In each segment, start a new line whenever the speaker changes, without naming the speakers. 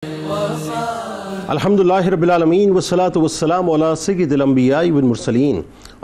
الحمدللہ رب العالمین والصلاة والسلام علی سید الانبیاء والمرسلین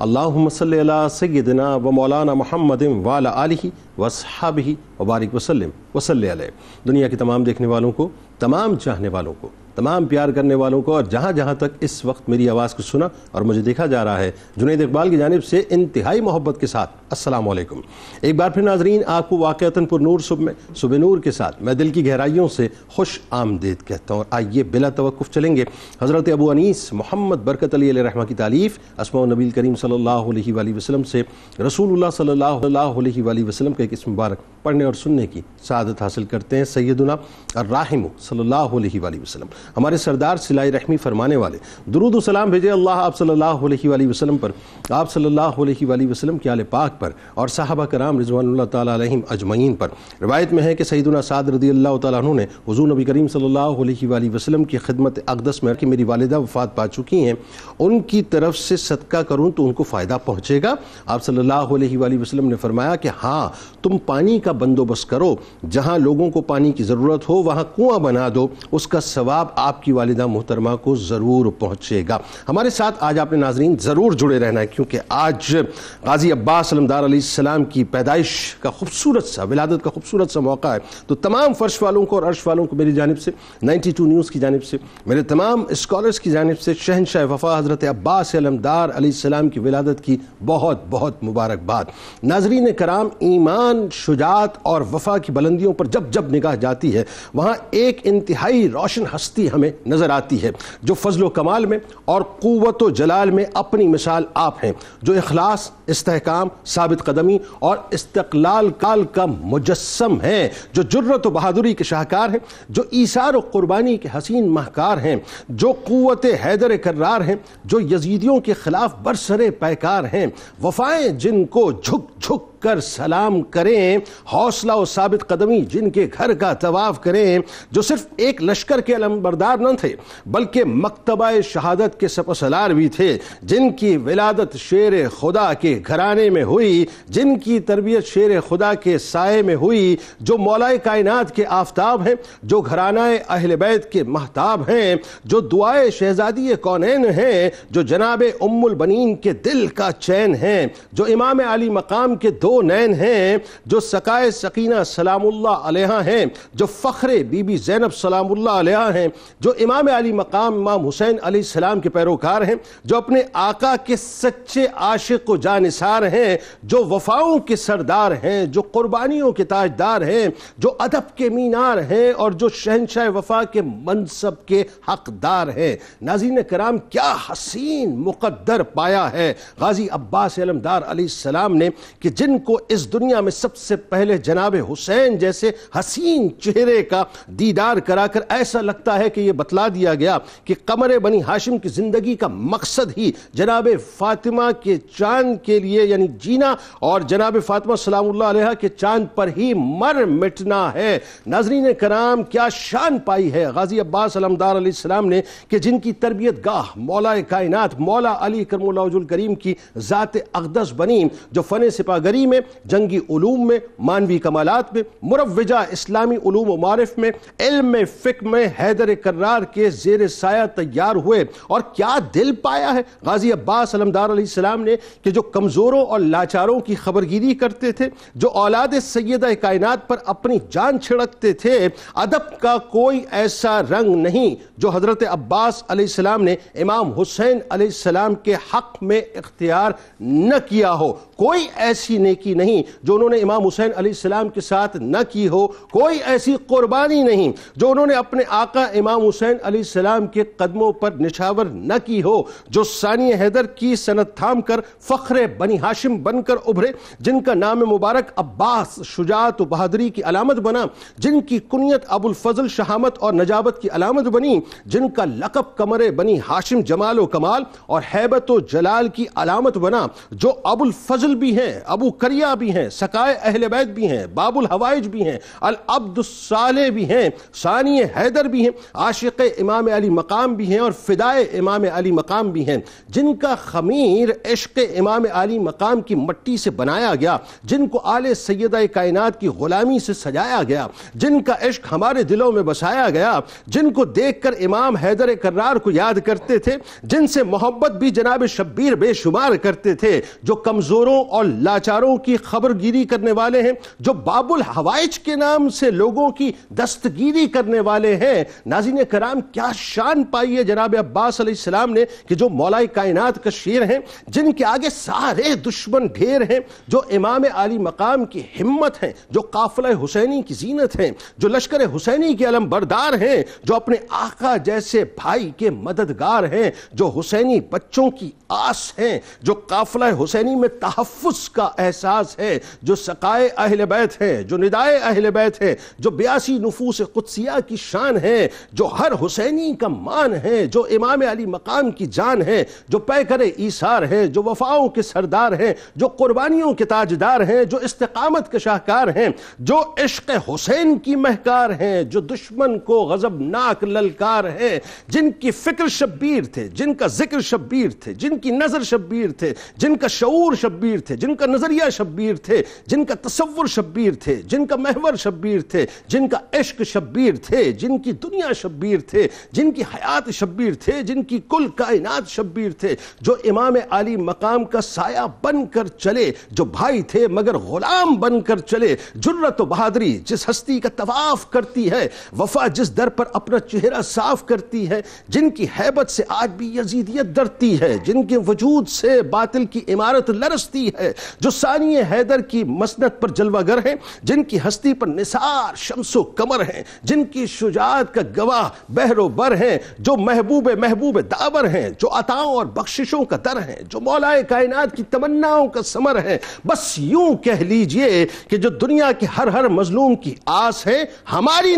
اللہم صلی علی سیدنا و مولانا محمد وعلی آلہ واصحابہ وبارک وسلم وصلی علیہ۔ دنیا کے تمام دیکھنے والوں کو، تمام چاہنے والوں کو، تمام پیار کرنے والوں کو، اور جہاں جہاں تک اس وقت میری آواز کو سنا اور مجھے دیکھا جا رہا ہے، جنید اقبال کی جانب سے انتہائی محبت کے ساتھ السلام علیکم۔ ایک بار پھر ناظرین، آپ کو واقعتاً پر نور صبح نور کے ساتھ میں دل کی گہرائیوں سے خوش آمدید کہتا ہوں، اور آئیے بلا توقف چلیں گے حضرت ابو انیس محمد برکت علیہ رحمہ کی تالیف اسماء النبی کریم صلی اللہ علیہ وآلہ وسلم سے رسول اللہ صلی اللہ علیہ وآلہ وسلم کا ایک اسم مبارک پڑھنے اور سننے کی سعادت حاصل کرتے ہیں۔ سیدنا الراحم صلی اللہ علیہ وآلہ وسلم، ہمارے سردار صلہ رحمی فرمانے والے، درود و سلام بھیجے اللہ آپ صلی اللہ علیہ وآلہ وسلم پر، آپ صلی اللہ علیہ وآلہ وسلم کے آل پاک پر اور صحابہ کرام رضوان اللہ تعالیٰ علیہم اجمعین پر۔ روایت میں ہے کہ سیدنا سعد رضی اللہ تعالیٰ عنہ نے حضور نبی کریم صلی اللہ علیہ وآلہ وسلم کی خدمت اقدس میں کہ میری والدہ وفات پا چکی ہیں، ان کی طرف سے صدقہ کروں تو ان کو فائدہ پہنچے گا؟ آپ صلی اللہ علیہ وآلہ وسلم نے فرمایا کہ ہاں، تم پانی کا بندوبست کرو، جہاں لوگوں کو پانی کی ضرورت ہو وہاں کنواں بنا دو، اس کا ثواب آپ کی والدہ محترمہ کو ضرور پہنچے گا۔ ہمارے ساتھ آج آپ نے ناظرین ضرور جڑے رہنا ہے، کیونکہ آج غازی عباس علمدار علیہ السلام کی پیدائش کا خوبصورت سا، ولادت کا خوبصورت سا موقع ہے۔ تو تمام فرش والوں کو اور عرش والوں کو میری جانب سے، 92 نیوز کی جانب سے، میرے تمام اسکالرز کی جانب سے شہنشاہ وفا حضرت عباس علمدار علیہ السلام کی ولادت کی بہت بہت مبارکباد۔ ناظرین کرام، ایمان، شجاعت اور وفا کی بلندیوں پر جب جب نگاہ جاتی ہے، وہاں ایک انتہائی روشن ہستی ہمیں نظر آتی ہے، جو فضل و کمال میں اور قوت و جلال میں اپنی مثال آپ ہیں، جو اخلاص، استحکام، ثابت قدمی اور استقلال کال کا مجسم ہیں، جو جرت و بہادری کے شاہکار ہیں، جو ایثار و قربانی کے حسین مہکار ہیں، جو قوت حیدر کرار ہیں، جو یزیدیوں کے خلاف برسر پیکار ہیں، وفائیں جن کو جھک جھک کر سلام کریں، حوصلہ و ثابت قدمی جن کے گھر کا طواف کریں، جو صرف ایک لشکر کے علمبردار نہ تھے بلکہ مکتبہ شہادت کے سپہ سالار بھی تھے، جن کی ولادت شیر خدا کے گھرانے میں ہوئی، جن کی تربیت شیر خدا کے سائے میں ہوئی، جو مولائے کائنات کے آفتاب ہیں، جو گھرانہ اہل بیت کے مہتاب ہیں، جو دعائے شہزادی کونین ہیں، جو جناب ام البنین کے دل کا چین ہیں، جو امام علی مقام کے دو نین ہیں، جو سقائے سکینہ سلام اللہ علیہا ہیں، جو فخر بی بی زینب سلام اللہ علیہا ہیں، جو امام علی مقام امام حسین علیہ السلام کے پیروکار ہیں، جو اپنے آقا کے سچے عاشق و جانثار ہیں، جو وفاؤں کے سردار ہیں، جو قربانیوں کے تاجدار ہیں، جو ادب کے مینار ہیں اور جو شہنشاہ وفا کے منصب کے حقدار ہیں۔ ناظرین کرام، کیا حسین مقدر پایا ہے غازی عباس علمدار علیہ السلام نے کہ جن کو اس دنیا میں سب سے پہلے جناب حسین جیسے حسین چہرے کا دیدار کرا کر ایسا لگتا ہے کہ یہ بتلا دیا گیا کہ قمر بنی ہاشم کی زندگی کا مقصد ہی جناب فاطمہ کے چاند کے لیے یعنی جینا اور جناب فاطمہ سلام اللہ علیہ کے چاند پر ہی مر مٹنا ہے۔ ناظرین کرام، کیا شان پائی ہے غازی عباس علمدار علیہ السلام نے کہ جن کی تربیت گاہ مولا کائنات مولا علی کرم اللہ وجہ الکریم کی ذات اقدس بنی، جو فن سپاہ گری میں، جنگی علوم میں، مانوی کمالات میں، مروجہ اسلامی علوم و معارف میں، علم فقہ میں حیدر کرار کے زیر سایہ تیار ہوئے۔ اور کیا دل پایا ہے غازی عباس علمدار علیہ السلام نے کہ جو کمزوروں اور لاچاروں کی خبرگیری کرتے تھے، جو اولاد سیدہ کائنات پر اپنی جان چھڑکتے تھے۔ ادب کا کوئی ایسا رنگ نہیں جو حضرت عباس علیہ السلام نے امام حسین علیہ السلام کے حق میں اختیار نہ کیا ہو، کوئی ایسی نیکی نہیں جو انہوں نے امام حسین علیہ السلام کے ساتھ نہ کی ہو، کوئی ایسی قربانی نہیں جو انہوں نے اپنے آقا امام حسین علیہ السلام کے قدموں پر نچھاور نہ کی ہو، جو ثانی حیدر کی سند تھام کر فخر بنی ہاشم بن کر ابھرے، جن کا نام مبارک عباس شجاعت و بہادری کی علامت بنا، جن کی کنیت ابو الفضل شہامت اور نجابت کی علامت بنی، جن کا لقب قمر بنی ہاشم جمال و کمال اور ہیبت و جلال کی علامت بنا، جو ابو الفضل بھی ہیں، ابو زکریا بھی ہیں، سقائے اہل بیت بھی ہیں، باب الحوائج بھی ہیں، العبد الصالح بھی ہیں، ثانی حیدر بھی ہیں، عاشق امام علی مقام بھی ہیں اور فدائے امام علی مقام بھی ہیں، جن کا خمیر عشق امام علی مقام کی مٹی سے بنایا گیا، جن کو آل سیدہ کائنات کی غلامی سے سجایا گیا، جن کا عشق ہمارے دلوں میں بسایا گیا، جن کو دیکھ کر امام حیدر کرار کو یاد کرتے تھے، جن سے محبت بھی جناب شبیر بے شمار کرتے تھے، جو کمزوروں اور لاچاروں کی خبر گیری کرنے والے ہیں، جو باب الحوائج کے نام سے لوگوں کی دستگیری کرنے والے ہیں۔ ناظرین کرام، کیا شان پائی ہے جناب عباس علیہ السلام نے کہ جو مولا کائنات کا شیر ہیں، جن کے آگے سارے دشمن ڈھیر ہیں، جو امام علی مقام کی ہمت ہیں، جو قافلہ حسینی کی زینت ہیں، جو لشکر حسینی کے علم بردار ہیں، جو اپنے آقا جیسے بھائی کے مددگار ہیں، جو حسینی بچوں کی آس ہیں، جو قافلہ حسینی میں تحفظ کا احساس ہے، جو سقائے اہل بیت ہیں، جو ندائے اہل بیت ہیں، جو 82 نفوس قدسیہ کی شان ہے، جو ہر حسینی کا مان ہے، جو امام علی مقام کی جان ہے، جو پیکر ایثار ہیں، جو وفاؤں کے سردار ہیں، جو قربانیوں کے تاجدار ہیں، جو استقامت کے شاہکار ہیں، جو عشق حسین کی مہکار ہیں، جو دشمن کو غضبناک للکار ہیں، جن کی فکر شبیر تھے، جن کا ذکر شبیر تھے، جن کی نظر شبیر تھے، جن کا شعور شبیر تھے، جن کا نظریہ شبیر تھے، جن کا تصور شبیر تھے، جن کا محور شبیر تھے، جن کا عشق شبیر تھے، جن کی دنیا شبیر تھے، جن کی حیات شبیر تھے، جن کی کل کائنات شبیر تھے، جو امام علی مقام کا سایہ بن کر چلے، جو بھائی تھے مگر غلام بن کر چلے، جرت و بہادری جس ہستی کا طواف کرتی ہے، وفا جس در پر اپنا چہرہ صاف کرتی ہے، جن کی ہیبت سے آج بھی یزیدیت ڈرتی ہے، جن کے وجود سے باطل کی عمارت لرزتی ہے، جو ثانی حیدر کی مسند پر جلوہ گر ہیں، جن کی ہستی پر نثار شمس و قمر ہیں، جن کی شجاعت کا گواہ بحر و بر ہیں، جو محبوب داور ہیں، جو عطاؤں اور بخششوں کا در ہیں، جو مولا کائنات کی تمناؤں کا ثمر ہیں۔ بس یوں کہہ لیجئے کہ جو دنیا کے ہر مظلوم کی آس ہے، ہماری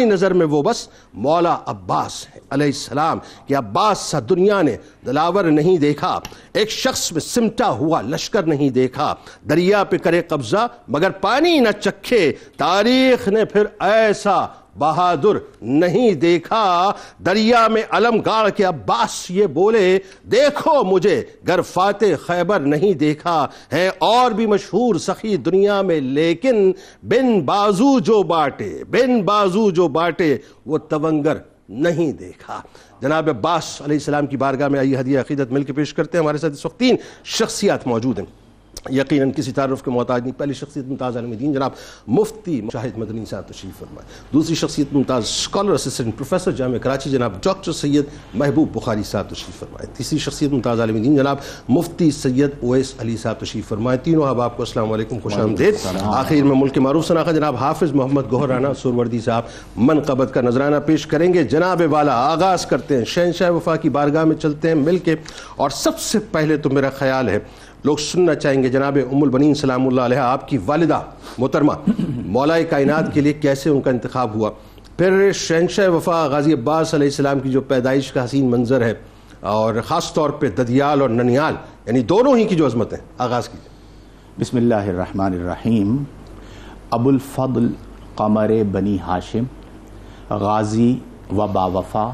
نظر میں وہ بس مولا عباس ہے علیہ السلام، کہ عباس سا دنیا نے دلاور نہیں دیکھا، ایک شخص میں سمٹا ہوا لشکر نہیں دیکھا، دریا پہ کرے قبضہ مگر پانی نہ چکھے، تاریخ نے پھر ایسا بہادر نہیں دیکھا۔ دریا میں علم گاڑ کے عباس یہ بولے، دیکھو مجھے گر فاتح خیبر نہیں دیکھا، ہے اور بھی مشہور سخی دنیا میں، لیکن بن بازو جو باٹے وہ تونگر نہیں دیکھا۔ جناب عباس علیہ السلام کی بارگاہ میں آئی ہدیہ عقیدت مل کے پیش کرتے ہیں۔ ہمارے ساتھ اس وقت 3 شخصیات موجود ہیں، یقیناً کسی تعارف کے محتاج نہیں۔ پہلی شخصیت ممتاز عالم دین جناب مفتی شاہد مدنی صاحب تشریف فرمائے۔ دوسری شخصیت ممتاز اسکالر اسسٹنٹ پروفیسر جامعہ کراچی جناب ڈاکٹر سید محبوب بخاری صاحب تشریف فرمائے۔ تیسری شخصیت ممتاز عالم دین جناب مفتی سید اویس علی صاحب تشریف فرمائے۔ تینوں احباب کو السلام علیکم، خوش آمدید۔ آخر میں ملک کے معروف شناخت جناب حافظ محمد گوہر رانا سہروردی صاحب منقبت کا نذرانہ پیش کریں گے۔ جناب والا آغاز کرتے ہیں، شہنشاہ وفا کی بارگاہ میں چلتے ہیں مل کے، اور سب سے پہلے تو میرا خیال ہے لوگ سننا چاہیں گے جناب ام البنین سلام اللہ علیہ، آپ کی والدہ محترمہ مولا کائنات کے لیے کیسے ان کا انتخاب ہوا، پھر شہنشاہ وفا غازی عباس علیہ السلام کی جو پیدائش کا حسین منظر ہے، اور خاص طور پہ ددیال اور ننیال یعنی دونوں ہی کی جو عظمت ہے، آغاز کیجیے۔
بسم اللہ الرحمن الرحیم۔ ابو الفضل قمر بنی ہاشم، غازی و باوفا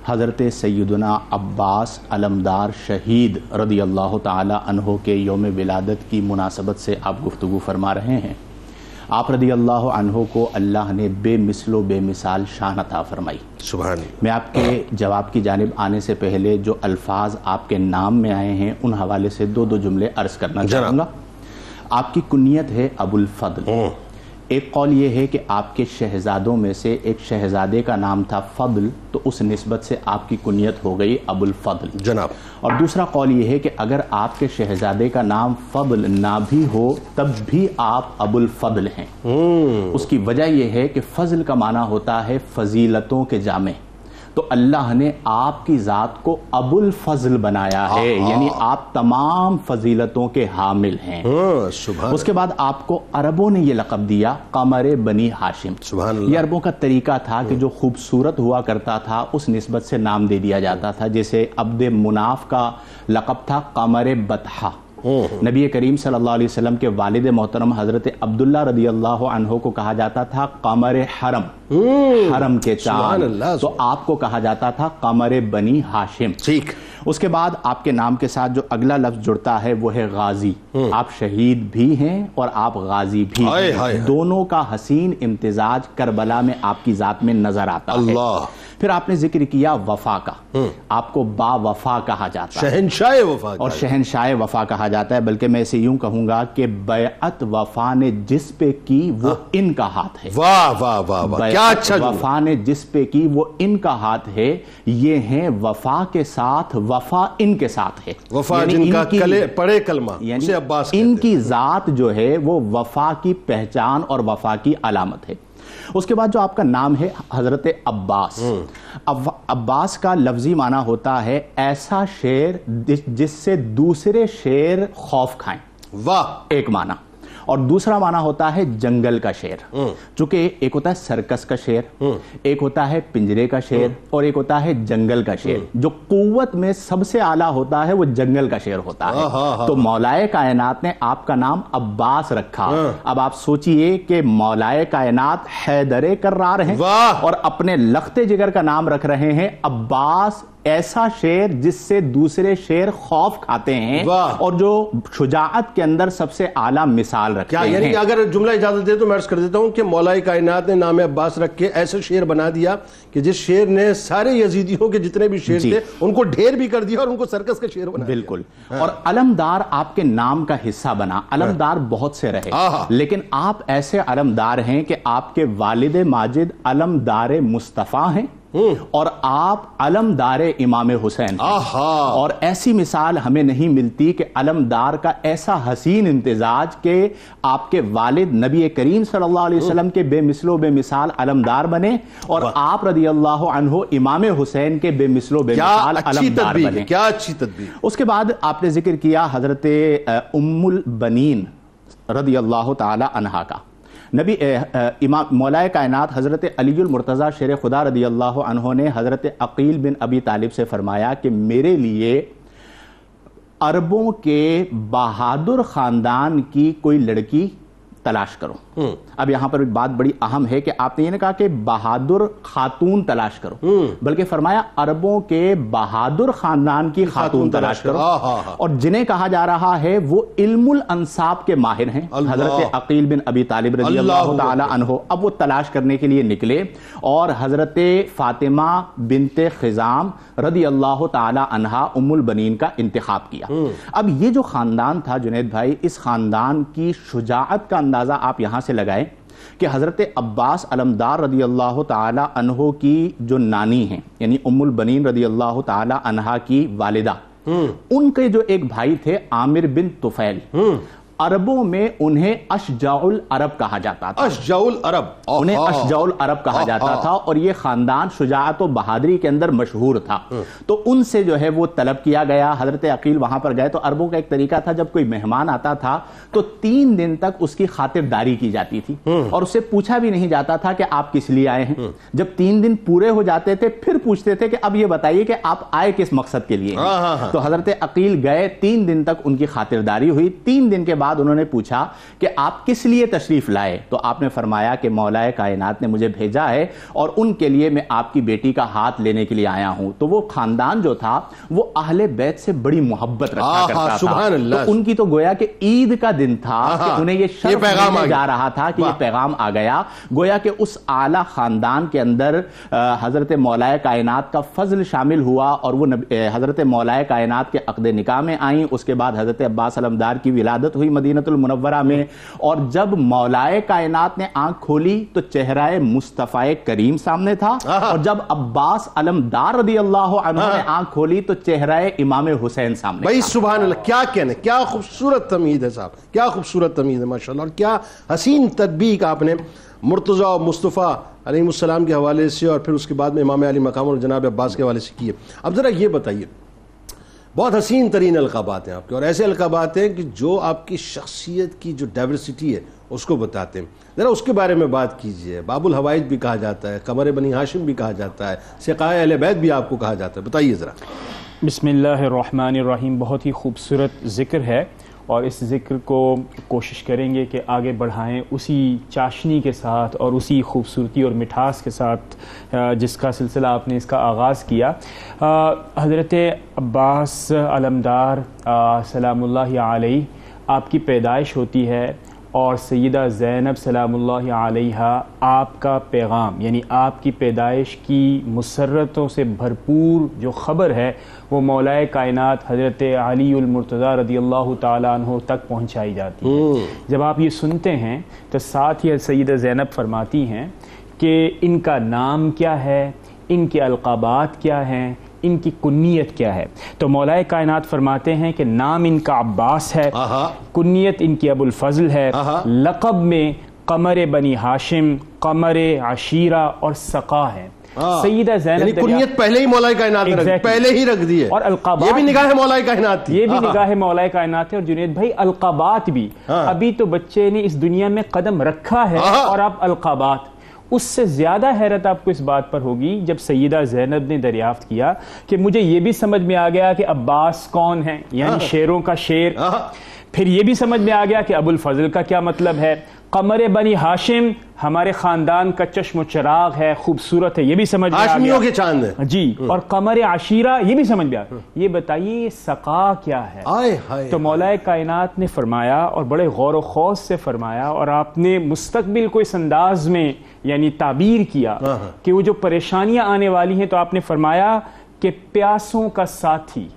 حضرت سیدنا عباس علمدار شہید رضی اللہ تعالی عنہ کے یوم ولادت کی مناسبت سے آپ گفتگو فرما رہے ہیں۔ آپ رضی اللہ عنہ کو اللہ نے بے مثل و بے مثال شان عطا فرمائی۔
سبحان اللہ۔
میں آپ کے جواب کی جانب آنے سے پہلے جو الفاظ آپ کے نام میں آئے ہیں ان حوالے سے 2 جملے عرض کرنا چاہوں گا۔ آپ کی کنیت ہے ابو الفضل۔ ایک قول یہ ہے کہ آپ کے شہزادوں میں سے ایک شہزادے کا نام تھا فضل، تو اس نسبت سے آپ کی کنیت ہو گئی ابو الفضل
جناب۔
اور دوسرا قول یہ ہے کہ اگر آپ کے شہزادے کا نام فضل نہ بھی ہو تب بھی آپ ابو الفضل ہیں۔ اس کی وجہ یہ ہے کہ فضل کا معنی ہوتا ہے فضیلتوں کے جامع، تو اللہ نے آپ کی ذات کو ابو الفضل بنایا ہے، یعنی آپ تمام فضیلتوں کے حامل ہیں۔ اس کے بعد آپ کو عربوں نے یہ لقب دیا قمر بنی ہاشم۔ یہ عربوں کا طریقہ تھا کہ جو خوبصورت ہوا کرتا تھا اس نسبت سے نام دے دیا جاتا تھا، جیسے عبد مناف کا لقب تھا قمر بطحہ، نبی کریم صلی اللہ علیہ وسلم کے والد محترم حضرت عبداللہ رضی اللہ عنہ کو کہا جاتا تھا قمر حرم، حرم کے چاند، تو آپ کو کہا جاتا تھا قمر بنی ہاشم.
ٹھیک.
اس کے بعد آپ کے نام کے ساتھ جو اگلا لفظ جڑتا ہے وہ ہے غازی. آپ شہید بھی ہیں اور آپ غازی بھی ہیں. دونوں کا حسین امتزاج کربلا میں آپ کی ذات میں نظر آتا ہے. پھر آپ نے ذکر کیا وفا کا، آپ کو با وفا کہا جاتا ہے،
شہنشاہ وفا، اور
شہنشاہ وفا کہا جاتا ہے. بلکہ میں اسے یوں کہوں گا کہ بیعت وفا نے جس پہ کی وہ ان کا ہاتھ ہے.
واہ واہ واہ واہ، کیا اچھا.
وفا نے جس پہ کی وہ ان کا ہاتھ ہے. یہ ہیں وفا کے ساتھ وفا ان کے ساتھ ہے.
وفا جن کا پڑھے کلمہ اسے عباس کہتے ہیں.
ان کی ذات جو ہے وہ وفا کی پہچان اور وفا کی علامت ہے. اس کے بعد جو آپ کا نام ہے حضرت عباس. عباس کا لفظی معنی ہوتا ہے ایسا شیر جس سے دوسرے شیر خوف کھائیں.
واہ.
ایک معنی. اور دوسرا معنی ہوتا ہے جنگل کا شیر. چونکہ ایک ہوتا ہے سرکس کا شیر، ایک ہوتا ہے پنجرے کا شیر، اور ایک ہوتا ہے جنگل کا شیر. جو قوت میں سب سے اعلیٰ ہوتا ہے وہ جنگل کا شیر ہوتا ہے. تو مولائے کائنات نے آپ کا نام عباس رکھا. اب آپ سوچئے کہ مولائے کائنات حیدر کرار ہیں اور اپنے لخت جگر کا نام رکھ رہے ہیں عباس، ایسا شیر جس سے دوسرے شیر خوف کھاتے ہیں اور جو شجاعت کے اندر سب سے اعلیٰ مثال رکھتے ہیں.
یعنی کہ اگر جملہ اجازت دے تو میں عرض کر دیتا ہوں کہ مولائے کائنات نے نام عباس رکھ کے ایسا شیر بنا دیا کہ جس شیر نے سارے یزیدیوں کے جتنے بھی شیر تھے ان کو ڈھیر بھی کر دیا اور ان کو سرکس کا شیر بنا دیا.
بالکل. اور علمدار آپ کے نام کا حصہ بنا. علمدار بہت سے رہے لیکن آپ ایسے علمدار ہیں کہ آپ کے والد ماجد علمدار مصطفیٰ ہیں اور آپ علمدار امام حسین ہیں. اور ایسی مثال ہمیں نہیں ملتی کہ علمدار کا ایسا حسین امتزاج کہ آپ کے والد نبی کریم صلی اللہ علیہ وسلم کے بے مثل و بے مثال علمدار بنے اور آپ رضی اللہ عنہ امام حسین کے بے مثل و بے مثال علمدار بنے.
کیا اچھی تدبیر.
اس کے بعد آپ نے ذکر کیا حضرت ام البنین رضی اللہ تعالی عنہا کا. نبی امام مولائے کائنات حضرت علی المرتضیٰ شیر خدا رضی اللہ عنہ نے حضرت عقیل بن ابی طالب سے فرمایا کہ میرے لیے عربوں کے بہادر خاندان کی کوئی لڑکی تلاش کرو. اب یہاں پر بات بڑی اہم ہے کہ آپ نے یہ نہیں کہا کہ بہادر خاتون تلاش کرو، بلکہ فرمایا عربوں کے بہادر خاندان کی خاتون تلاش کرو. اور جنہیں کہا جا رہا ہے وہ علم الانساب کے ماہر ہیں حضرت عقیل بن ابی طالب رضی اللہ تعالی عنہ. اب وہ تلاش کرنے کے لیے نکلے اور حضرت فاطمہ بنت خزام رضی اللہ تعالی عنہا ام البنین کا انتخاب کیا. اب یہ جو خاندان تھا جنید بھائی، اس خاندان کی شجاعت کا اندازہ آپ یہاں سے لگائیں کہ حضرت عباس علمدار رضی اللہ تعالی عنہ کی جو نانی ہیں یعنی ام البنین رضی اللہ تعالی عنہا کی والدہ، ان کے جو ایک بھائی تھے عامر بن طفیل، عربوں میں انہیں اشجاع العرب کہا جاتا تھا.
اشجاع العرب،
انہیں اشجاع العرب کہا جاتا تھا اور یہ خاندان شجاعت و بہادری کے اندر مشہور تھا. تو ان سے جو ہے وہ طلب کیا گیا. حضرت عقیل وہاں پر گئے تو عربوں کا ایک طریقہ تھا جب کوئی مہمان آتا تھا تو 3 دن تک اس کی خاطرداری کی جاتی تھی اور اسے پوچھا بھی نہیں جاتا تھا کہ آپ کس لیے آئے ہیں. جب 3 دن پورے ہو جاتے تھے پھر پوچھتے تھے کہ اب یہ بتائیے کہ آپ آئے کس مقصد کے لیے. تو حضرت عقیل گئے، 3 دن تک ان کی خاطرداری ہوئی. 3 دن کے بعد انہوں نے پوچھا کہ آپ کس لیے تشریف لائے؟ تو آپ نے فرمایا کہ مولائے کائنات نے مجھے بھیجا ہے اور ان کے لیے میں آپ کی بیٹی کا ہاتھ لینے کے لیے آیا ہوں. تو وہ خاندان جو تھا وہ اہل بیت سے بڑی محبت رکھا کرتا تھا. تو ان کی تو گویا کہ عید کا دن تھا کہ انہیں یہ شرف ملنے جا رہا تھا کہ یہ پیغام آ گیا. گویا کہ اس اعلیٰ خاندان کے اندر حضرت مولائے کائنات کا فضل شامل ہوا اور وہ حضرت مولائے کائنات کے عقد نکاح میں آئیں. اس کے بعد حضرت عباس علمدار کی ولادت ہوئی مدینہ المنورہ میں. اور جب مولائے کائنات نے آنکھ کھولی تو چہرہ مصطفیٰ کریم سامنے تھا اور جب عباس علمدار رضی اللہ عنہ نے آنکھ کھولی تو چہرہ امام حسین سامنے.
بھائی سبحان اللہ، کیا کہنے، کیا خوبصورت تمہید ہے صاحب، کیا خوبصورت تمہید ہے ماشاءاللہ. اور کیا حسین تطبیق آپ نے مرتضیٰ اور مصطفیٰ علیہ السلام کے حوالے سے اور پھر اس کے بعد میں امام علی مقام اور جناب عباس کے حوالے سے کی ہے. اب ذرا یہ بتائیے، بہت حسین ترین القابات ہیں آپ کے اور ایسے القابات ہیں کہ جو آپ کی شخصیت کی جو ڈائیورسٹی ہے اس کو بتاتے ہیں. ذرا اس کے بارے میں بات کیجئے. باب الحوائج بھی کہا جاتا ہے، قمر بنی ہاشم بھی کہا جاتا ہے، سقائے اہل بیت بھی آپ کو کہا جاتا ہے. بتائیے ذرا.
بسم اللہ الرحمن الرحیم. بہت ہی خوبصورت ذکر ہے اور اس ذکر کو کوشش کریں گے کہ آگے بڑھائیں اسی چاشنی کے ساتھ اور اسی خوبصورتی اور مٹھاس کے ساتھ جس کا سلسلہ آپ نے اس کا آغاز کیا. حضرت عباس علمدار سلام اللہ علیہ، آپ کی پیدائش ہوتی ہے اور سیدہ زینب سلام اللہ علیہا آپ کا پیغام یعنی آپ کی پیدائش کی مسرتوں سے بھرپور جو خبر ہے وہ مولائے کائنات حضرت علی المرتضیٰ رضی اللہ تعالیٰ عنہ تک پہنچائی جاتی ہے. جب آپ یہ سنتے ہیں تو ساتھ ہی سیدہ زینب فرماتی ہیں کہ ان کا نام کیا ہے، ان کے القابات کیا ہیں، ان کی کنیت کیا ہے. تو مولائے کائنات فرماتے ہیں کہ نام ان کا عباس ہے، کنیت ان کی ابو الفضل ہے، لقب میں قمر بنی ہاشم، قمر عشیرہ اور سقا ہے. سیدہ زینب
کنیت پہلے ہی مولائے کائنات نے پہلے ہی رکھ دی ہے، اور القابات یہ بھی نگاہ مولائے کائنات تھی،
یہ بھی نگاہ مولائے کائنات ہے. اور جنید بھائی القابات بھی، ابھی تو بچے نے اس دنیا میں قدم رکھا ہے اور اب القابات. اس سے زیادہ حیرت آپ کو اس بات پر ہوگی جب سیدہ زینب نے دریافت کیا کہ مجھے یہ بھی سمجھ میں آ گیا کہ عباس کون ہے، یعنی شیروں کا شیر. پھر یہ بھی سمجھ میں آ گیا کہ ابو الفضل کا کیا مطلب ہے. قمر بنی ہاشم ہمارے خاندان کا چشم و چراغ ہے، خوبصورت ہے، یہ بھی سمجھ میں آ گیا.
ہاشمیوں کے چاند ہے
جی. اور قمر عشیرہ یہ بھی سمجھ میں آ گیا. یہ بتائیے سقا کیا ہے؟ تو مولائے کائنات نے فرمایا اور بڑے غور و خوض سے فرمایا، اور آپ نے مستقبل کو اس انداز میں یعنی تعبیر کیا کہ وہ جو پریشانیاں آنے والی ہیں، تو آپ نے فرمایا کہ پیاسوں کا ساتھی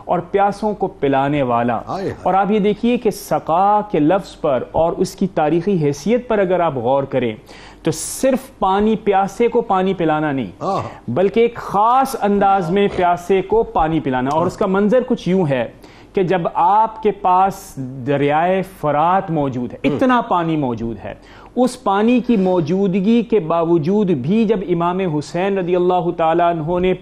اور پیاسوں کو پلانے والا. اور آپ یہ دیکھیے کہ سقا کے لفظ پر اور اس کی تاریخی حیثیت پر اگر آپ غور کریں تو صرف پانی پیاسے کو پانی پلانا نہیں بلکہ ایک خاص انداز میں پیاسے کو پانی پلانا. اور اس کا منظر کچھ یوں ہے کہ جب آپ کے پاس دریائے فرات موجود ہے، اتنا پانی موجود ہے، اس پانی کی موجودگی کے باوجود بھی جب امام حسین رضی اللہ تعالیٰ عنہ نے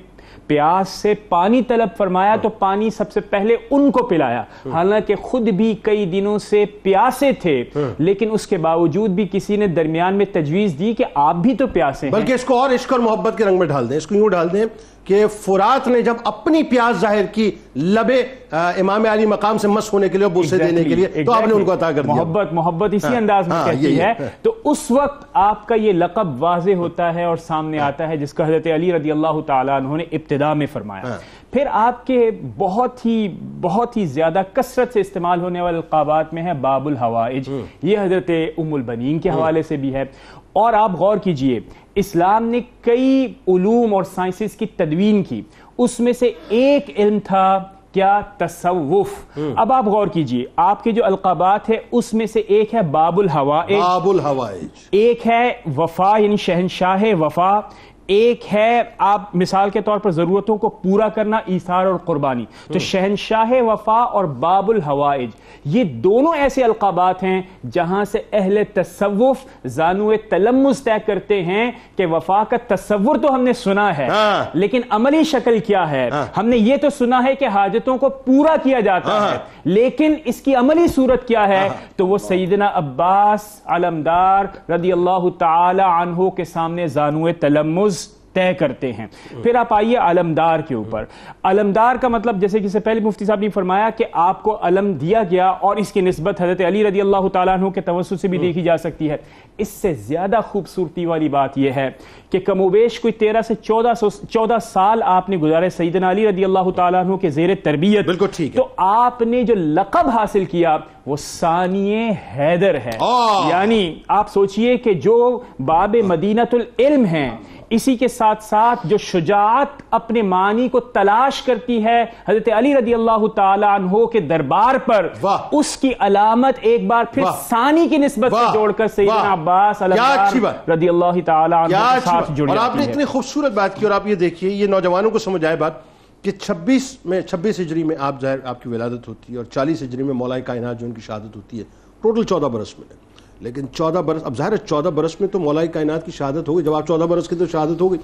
پیاس سے پانی طلب فرمایا تو پانی سب سے پہلے ان کو پلایا، حالانکہ خود بھی کئی دنوں سے پیاسے تھے، لیکن اس کے باوجود بھی کسی نے درمیان میں تجویز دی کہ آپ بھی تو پیاسے ہیں.
بلکہ اس کو اور عشق اور محبت کے رنگ میں ڈال دیں، اس کو یوں ڈال دیں کہ فرات نے جب اپنی پیاس ظاہر کی لب امام علی مقام سے مس ہونے کے لیے، بوسے دینے کے لیے، تو آپ نے ان کو عطا کر دیا.
محبت اسی انداز میں کہتی ہے. تو اس وقت آپ کا یہ لقب واضح ہوتا ہے اور سامنے آتا ہے جس کا حضرت علی رضی اللہ تعالیٰ عنہ نے ابتدا میں فرمایا. پھر آپ کے بہت ہی زیادہ کثرت سے استعمال ہونے والے القابات میں ہے باب الحوائج. یہ حضرت ام البنین کے حوالے سے بھی ہے. اور آپ غور کیجئے، اسلام نے کئی علوم اور سائنسز کی تدوین کی، اس میں سے ایک علم تھا کیا؟ تصوف. اب آپ غور کیجئے، آپ کے جو القابات ہیں اس میں سے ایک ہے باب الحوائج، ایک ہے وفا یعنی شہنشاہ وفا، ایک ہے آپ مثال کے طور پر ضرورتوں کو پورا کرنا، ایثار اور قربانی. تو شہنشاہ وفا اور باب الحوائج یہ دونوں ایسے القابات ہیں جہاں سے اہل تصوف زانو تلمس طے کرتے ہیں کہ وفا کا تصور تو ہم نے سنا ہے لیکن عملی شکل کیا ہے. ہم نے یہ تو سنا ہے کہ حاجتوں کو پورا کیا جاتا ہے، لیکن اس کی عملی صورت کیا ہے؟ تو وہ سیدنا عباس علمدار رضی اللہ تعالی عنہ کے سامنے زانو تلمس طے کرتے ہیں. پھر آپ آئیے علمدار کے اوپر. علمدار کا مطلب جیسے کہ سے پہلے مفتی صاحب نے فرمایا کہ آپ کو علم دیا گیا اور اس کی نسبت حضرت علی رضی اللہ تعالیٰ عنہ کے توسط سے بھی دیکھی جا سکتی ہے. اس سے زیادہ خوبصورتی والی بات یہ ہے کہ کم و بیش کوئی 13 سے 14 سال آپ نے گزارے سیدنا علی رضی اللہ تعالیٰ عنہ کے زیر تربیت.
بالکل ٹھیک ہے.
تو آپ نے جو لقب حاصل کیا وہ ثانی حیدر ہے. یعنی آپ سوچئے کہ جو باب مدینۃ العلم ہیں، اسی کے ساتھ ساتھ جو شجاعت اپنے معنی کو تلاش کرتی ہے حضرت علی رضی اللہ تعالی عنہ کے دربار پر، اس کی علامت ایک بار پھر ثانی کی نسبت سے جوڑ کر سیدنا عباس علمدار رضی اللہ تعالی عنہ کے ساتھ جڑ جاتی ہے.
اور آپ نے اتنی خوبصورت بات کی. اور آپ یہ دیکھیے، یہ نوجوانوں کو سمجھ آئے بات کہ 26 ہجری میں آپ ظاہر آپ کی ولادت ہوتی ہے اور 40 ہجری میں مولائے کائنات جو ان کی شہادت ہوتی ہے، ٹوٹل 14 برس میں. لیکن 14 برس، اب ظاہر ہے 14 برس میں تو مولائے کائنات کی شہادت ہو گئی. جب آپ 14 برس کی تو شہادت ہو گئی.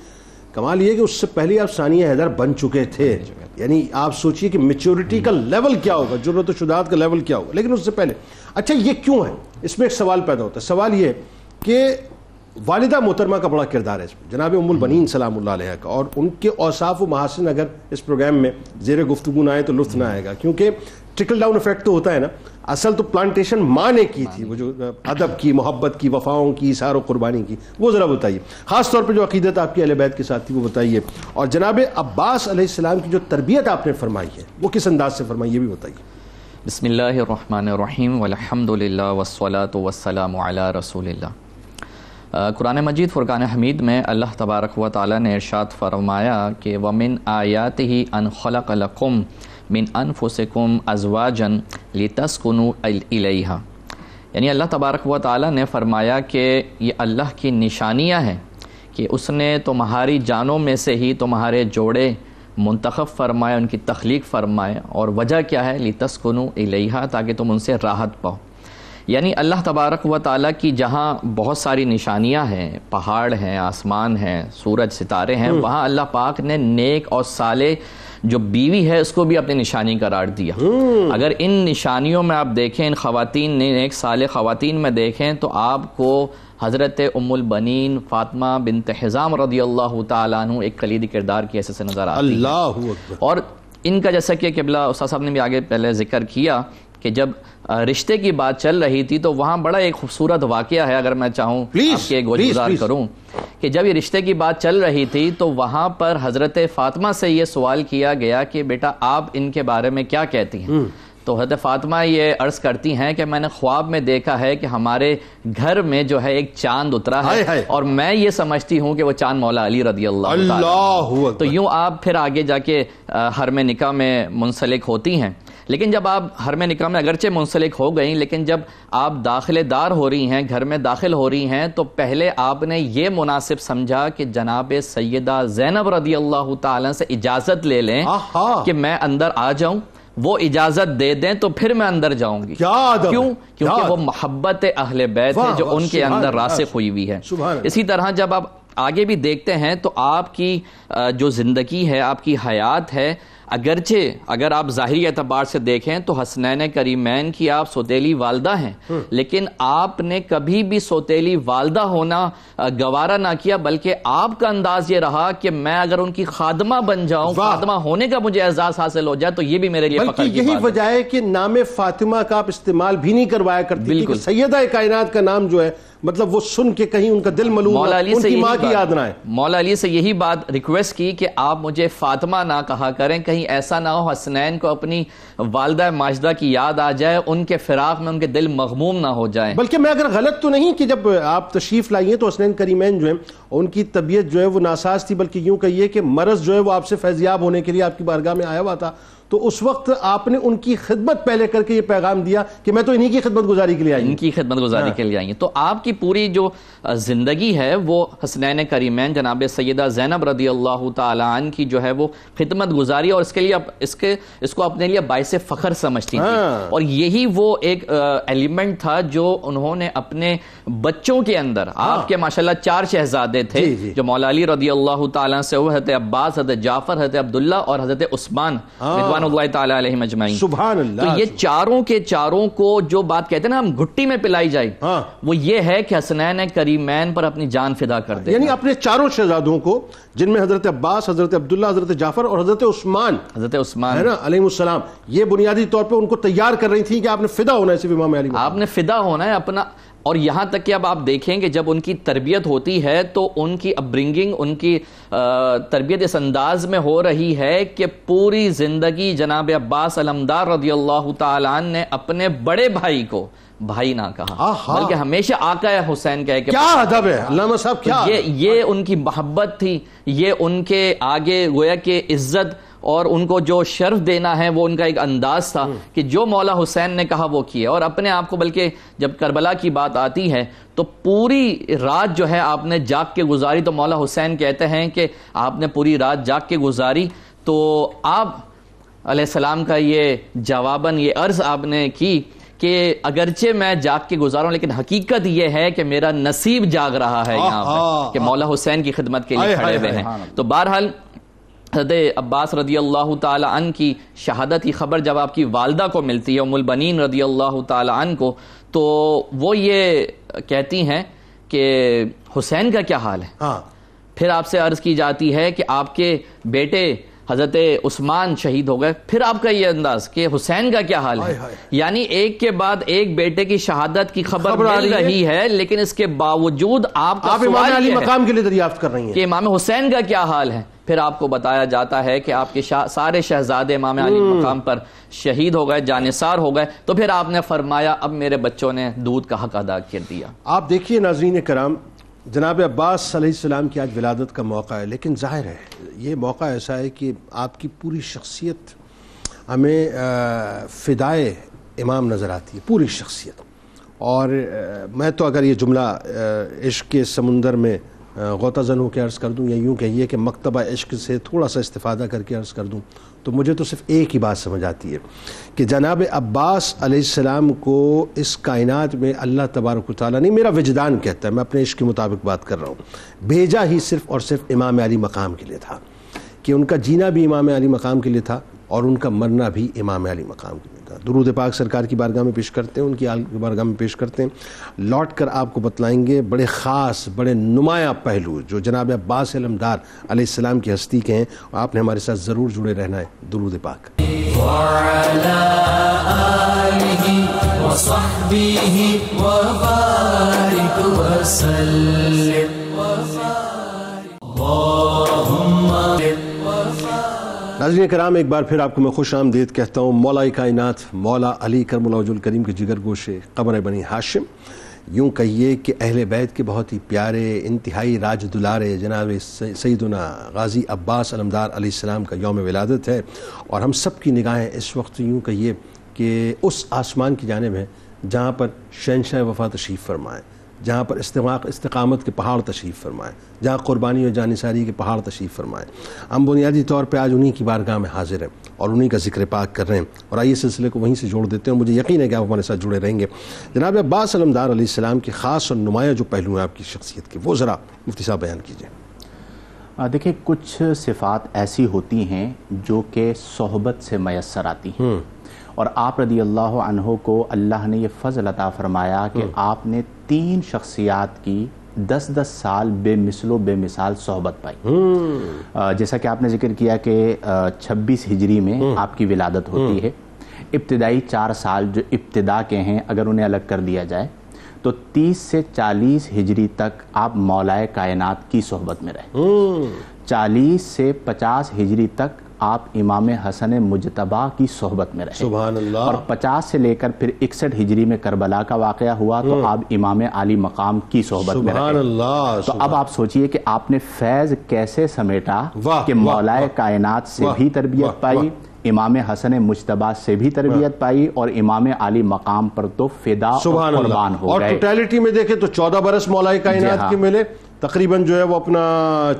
کمال یہ کہ اس سے پہلے آپ ثانی حیدر بن چکے تھے. یعنی آپ سوچئے کہ میچورٹی کا لیول کیا ہوگا، جرأت و شجاعت کا لیول کیا ہوگا. لیکن اس سے پہلے اچھا یہ کیوں ہے؟ اس میں ایک سوال پیدا ہوتا ہے. سوال یہ کہ والدہ محترمہ کا بڑا کردار ہے اس میں، جناب ام البنین سلام اللہ علیہ کا، اور ان کے اوصاف و محاسن اگر اس پروگرام میں زیر گفتگو نہ آئے تو لطف نہ آئے گا، کیونکہ ٹرکل ڈاؤن افیکٹ تو ہوتا ہے نا. اصل تو پلانٹیشن ماں نے کی تھی، وہ جو ادب کی، محبت کی، وفاؤں کی، اثار و قربانی کی، وہ ذرا بتائیے، خاص طور پہ جو عقیدت آپ کی اہل بیت کے ساتھ تھی وہ بتائیے، اور جناب عباس علیہ السلام کی جو تربیت آپ نے فرمائی ہے وہ کس انداز سے فرمائی یہ بھی بتائیے.
بسم اللہ الرحمن الرحیم والحمد للہ والصلاة والسلام علی رسول اللہ. قرآن مجید فرقان حمید میں اللہ تبارک و تعالی نے ارشاد فرمایا کہ وَمِنْ آیَاتِهِ أَنْ خَلَقَ لَكُمْ مِنْ أَنفُسِكُمْ أَزْوَاجًا لِتَسْكُنُوا إِلَيْهَا. یعنی اللہ تبارک و تعالی نے فرمایا کہ یہ اللہ کی نشانیاں ہیں کہ اس نے تمہاری جانوں میں سے ہی تمہارے جوڑے منتخب فرمائے، ان کی تخلیق فرمائے، اور وجہ کیا ہے؟ لِتَسْكُنُوا إِلَيْهَا، تاکہ تم ان سے راحت پاؤ. یعنی اللہ تبارک و تعالیٰ کی جہاں بہت ساری نشانیاں ہیں، پہاڑ ہیں، آسمان ہیں، سورج ستارے ہیں، وہاں اللہ پاک نے نیک اور صالح جو بیوی ہے اس کو بھی اپنی نشانی قرار دیا. اگر ان نشانیوں میں آپ دیکھیں، ان خواتین نیک صالح خواتین میں دیکھیں، تو آپ کو حضرت ام البنین فاطمہ بنت حزام رضی اللہ تعالیٰ عنہ ایک کلیدی کردار کی حیثیت سے نظر آتی ہے.
اللہ اکبر. اور
ان کا جیسا کہ قبلہ استاد صاحب نے بھی آگے پہلے ذکر کیا کہ جب رشتے کی بات چل رہی تھی تو وہاں بڑا ایک خوبصورت واقعہ ہے، اگر میں چاہوں آپ کے گزار کروں، کہ جب یہ رشتے کی بات چل رہی تھی تو وہاں پر حضرت فاطمہ سے یہ سوال کیا گیا کہ بیٹا آپ ان کے بارے میں کیا کہتی ہیں؟ تو حضرت فاطمہ یہ عرض کرتی ہیں کہ میں نے خواب میں دیکھا ہے کہ ہمارے گھر میں جو ہے ایک چاند اترا ہے، اور میں یہ سمجھتی ہوں کہ وہ چاند مولا علی رضی اللہ تعالیٰ. تو یوں آپ پھر آگے جا کے حرم نکاح میں منسلک ہوتی ہیں. لیکن جب آپ حرم نکاح میں اگرچہ منسلک ہو گئیں، لیکن جب آپ داخلے دار ہو رہی ہیں، گھر میں داخل ہو رہی ہیں، تو پہلے آپ نے یہ مناسب سمجھا کہ جناب سیدہ زینب رضی اللہ تعالیٰ سے اجازت لے لیں کہ میں اندر آ جاؤں. وہ اجازت دے دیں تو پھر میں اندر جاؤں گی. کیوں؟ کیونکہ وہ محبت اہل بیت ہے جو ان کے اندر راسخ ہوئی ہوئی ہے. اسی طرح جب آپ آگے بھی دیکھتے ہیں تو آپ کی جو زندگی ہے، آپ کی حیات ہے، اگرچہ اگر آپ ظاہری اعتبار سے دیکھیں تو حسنین کریمین کی آپ سوتیلی والدہ ہیں، لیکن آپ نے کبھی بھی سوتیلی والدہ ہونا گوارا نہ کیا، بلکہ آپ کا انداز یہ رہا کہ میں اگر ان کی خادمہ بن جاؤں، خادمہ ہونے کا مجھے اعزاز حاصل ہو جائے تو یہ بھی میرے لیے فخر کی بات ہے.
یہی وجہ ہے کہ نام فاطمہ کا آپ استعمال بھی نہیں کروایا کرتی تھی، سیدہ کائنات کا نام جو ہے مطلب وہ سن کے کہیں ان کا دل ملوم ان کی ماں کی یاد نہ آئے.
مولا علی سے یہی بات ریکویسٹ کی کہ آپ مجھے فاطمہ نہ کہا کریں، کہیں ایسا نہ ہو حسنین کو اپنی والدہ ماجدہ کی یاد آ جائے، ان کے فراق میں ان کے دل مغموم نہ ہو جائیں.
بلکہ میں اگر غلط تو نہیں کہ جب آپ تشریف لائیے تو حسنین کریمین جو ہیں ان کی طبیعت جو ہے وہ ناساز تھی، بلکہ یوں کہیے کہ مرض جو ہے وہ آپ سے فیضیاب ہونے کے لیے آپ کی بارگاہ میں آیا ہوا تھا، تو اس وقت آپ نے ان کی خدمت پہلے کر کے یہ پیغام دیا کہ میں تو انہی کی خدمت گزاری کے لیے آئی ہوں.
ان کی خدمت گزاری کے لیے آئی ہیں. تو آپ کی پوری جو زندگی ہے وہ حسنین کریمین جناب سیدہ زینب رضی اللہ تعالیٰ عنہ کی جو ہے وہ خدمت گزاری، اور اس کے لیے اس کو اپنے لیے باعث فخر سمجھتی تھی. اور یہی وہ ایک ایلیمنٹ تھا جو انہوں نے اپنے بچوں کے اندر، آپ کے ماشاءاللہ 4 شہزادے تھے جو مولا علی رضی اللہ تعالیٰ سے، وہ حضرت عباس، حضرت جعفر، حضرت عبداللہ اور حضرت عثمان رضوان اللہ تعالیٰ علیہ مجمعین.
سبحان اللہ.
تو یہ چاروں کے چاروں کو جو بات کہتے ہیں نا ہم گھٹی میں پلائی جائے، وہ یہ ہے کہ حسنین کریمین پر اپنی جان فدا کر دے.
یعنی اپنے 4 شہزادوں کو، جن میں حضرت عباس، حضرت عبداللہ، حضرت جعفر اور حضرت عثمان ہے نا علیہ السلام، یہ بنیادی طور پہ ان کو تیار کر رہی تھی کہ آپ نے فدا ہونا ہے صرف امام علی،
آپ نے فدا ہونا ہے اپنا. اور یہاں تک کہ اب آپ دیکھیں کہ جب ان کی تربیت ہوتی ہے تو ان کی اپبرنگنگ، ان کی تربیت اس انداز میں ہو رہی ہے کہ پوری زندگی جناب عباس علمدار رضی اللہ تعالیٰ عنہ نے اپنے بڑے بھائی کو بھائی نہ کہا، بلکہ ہمیشہ آقا حسین کہہ کے.
کیا ادب ہے علامہ صاحب، کیا
یہ ان کی محبت تھی، یہ ان کے آگے گویا کہ عزت اور ان کو جو شرف دینا ہے وہ ان کا ایک انداز تھا کہ جو مولا حسین نے کہا وہ کیا. اور اپنے آپ کو، بلکہ جب کربلا کی بات آتی ہے تو پوری رات جو ہے آپ نے جاگ کے گزاری. تو مولا حسین کہتے ہیں کہ آپ نے پوری رات جاگ کے گزاری. تو آپ علیہ السلام کا یہ جواباً یہ عرض آپ نے کی کہ اگرچہ میں جاگ کے گزاروں لیکن حقیقت یہ ہے کہ میرا نصیب جاگ رہا ہے یہاں پہ کہ مولا حسین کی خدمت کے لیے کھڑے ہوئے ہیں. تو بہرحال حضرت عباس رضی اللہ تعالی عنہ کی شہادت کی خبر جب آپ کی والدہ کو ملتی ہے ام البنین رضی اللہ تعالی عنہ کو، تو وہ یہ کہتی ہیں کہ حسین کا کیا حال ہے؟
ہاں
پھر آپ سے عرض کی جاتی ہے کہ آپ کے بیٹے حضرت عثمان شہید ہو گئے، پھر آپ کا یہ انداز کہ حسین کا کیا حال ہے؟ یعنی ایک کے بعد ایک بیٹے کی شہادت کی خبر مل رہی ہے، لیکن اس کے باوجود آپ کا
امام علی مقام کے لیے دریافت کر رہی ہیں
کہ امام حسین کا کیا حال ہے۔ پھر آپ کو بتایا جاتا ہے کہ آپ کے سارے شہزادے امام علی مقام پر شہید ہو گئے، جانثار ہو گئے، تو پھر آپ نے فرمایا اب میرے بچوں نے دودھ کا حق ادا کر دیا۔
آپ دیکھیے ناظرین کرام، جناب عباس علیہ السلام کی آج ولادت کا موقع ہے، لیکن ظاہر ہے یہ موقع ایسا ہے کہ آپ کی پوری شخصیت ہمیں فدائے امام نظر آتی ہے، پوری شخصیت۔ اور میں تو اگر یہ جملہ عشق کے سمندر میں غوطہ زن ہو کے عرض کر دوں، یا یوں کہیے کہ مکتبہ عشق سے تھوڑا سا استفادہ کر کے عرض کر دوں، تو مجھے تو صرف ایک ہی بات سمجھ آتی ہے کہ جناب عباس علیہ السلام کو اس کائنات میں اللہ تبارک و تعالیٰ نے، میرا وجدان کہتا ہے، میں اپنے عشق کے مطابق بات کر رہا ہوں، بھیجا ہی صرف اور صرف امام علی مقام کے لیے تھا، کہ ان کا جینا بھی امام علی مقام کے لیے تھا اور ان کا مرنا بھی امام علی مقام کے لیے تھا۔ درود پاک سرکار کی بارگاہ میں پیش کرتے ہیں، ان کی آل کی بارگاہ میں پیش کرتے ہیں۔ لوٹ کر آپ کو بتلائیں گے بڑے خاص، بڑے نمایاں پہلو جو جناب عباس علمدار علیہ السلام کی ہستی کے ہیں، اور آپ نے ہمارے ساتھ ضرور جڑے رہنا ہے۔ درود پاک۔
وعلى آله وصحبه وبارك وسلم
ناظرین کرام، ایک بار پھر آپ کو میں خوش آمدید کہتا ہوں مولا کائنات مولا علی کرم اللہ وجہ الکریم کے جگر گوشے قمر بنی ہاشم۔ یوں کہیے کہ اہل بیت کے بہت ہی پیارے، انتہائی راج دلارے جناب سیدنا غازی عباس علمدار علیہ السلام کا یوم ولادت ہے، اور ہم سب کی نگاہیں اس وقت یوں کہیے کہ اس آسمان کی جانب ہیں جہاں پر شہنشاہ وفا تشریف فرمائیں، جہاں پر استقامت کے پہاڑ تشریف فرمائیں، جہاں قربانی اور جانثاری کے پہاڑ تشریف فرمائیں۔ ہم بنیادی طور پہ آج انہی کی بارگاہ میں حاضر ہیں اور انہی کا ذکر پاک کر رہے ہیں، اور آئیے سلسلے کو وہیں سے جوڑ دیتے ہیں، اور مجھے یقین ہے کہ آپ ہمارے ساتھ جڑے رہیں گے۔ جناب عباس علمدار علیہ السلام کے خاص اور نمایاں جو پہلو ہیں آپ کی شخصیت کے، وہ ذرا مفتی صاحب بیان کیجئے۔
دیکھیں، کچھ صفات ایسی ہوتی ہیں جو کہ صحبت سے میسر آتی ہیں، اور آپ رضی اللہ عنہ کو اللہ نے یہ فضل عطا فرمایا کہ آپ نے 3 شخصیات کی 10 سال بے مثل و بے مثال صحبت پائی۔ جیسا کہ آپ نے ذکر کیا کہ 26 ہجری میں آپ کی ولادت ہوتی ہے۔ ابتدائی 4 سال جو ابتدا کے ہیں، اگر انہیں الگ کر دیا جائے تو 30 سے 40 ہجری تک آپ مولائے کائنات کی صحبت میں رہے۔ 40 سے 50 ہجری تک آپ امام حسن مجتبیٰ کی صحبت میں رہے،
سبحان اللہ،
اور 50 سے لے کر پھر 61 ہجری میں کربلا کا واقعہ ہوا تو آپ امام علی مقام کی صحبت میں رہے۔
سبحان اللہ۔
تو اب آپ سوچئے کہ آپ نے فیض کیسے سمیٹا کہ مولائے کائنات سے بھی تربیت پائی، امام حسن مجتبیٰ سے بھی تربیت پائی، اور امام علی مقام پر تو فدا اور قربان ہو گئے۔
اور ٹوٹیلٹی میں دیکھیں تو 14 برس مولائے کائنات کے ملے، تقریباً جو ہے وہ اپنا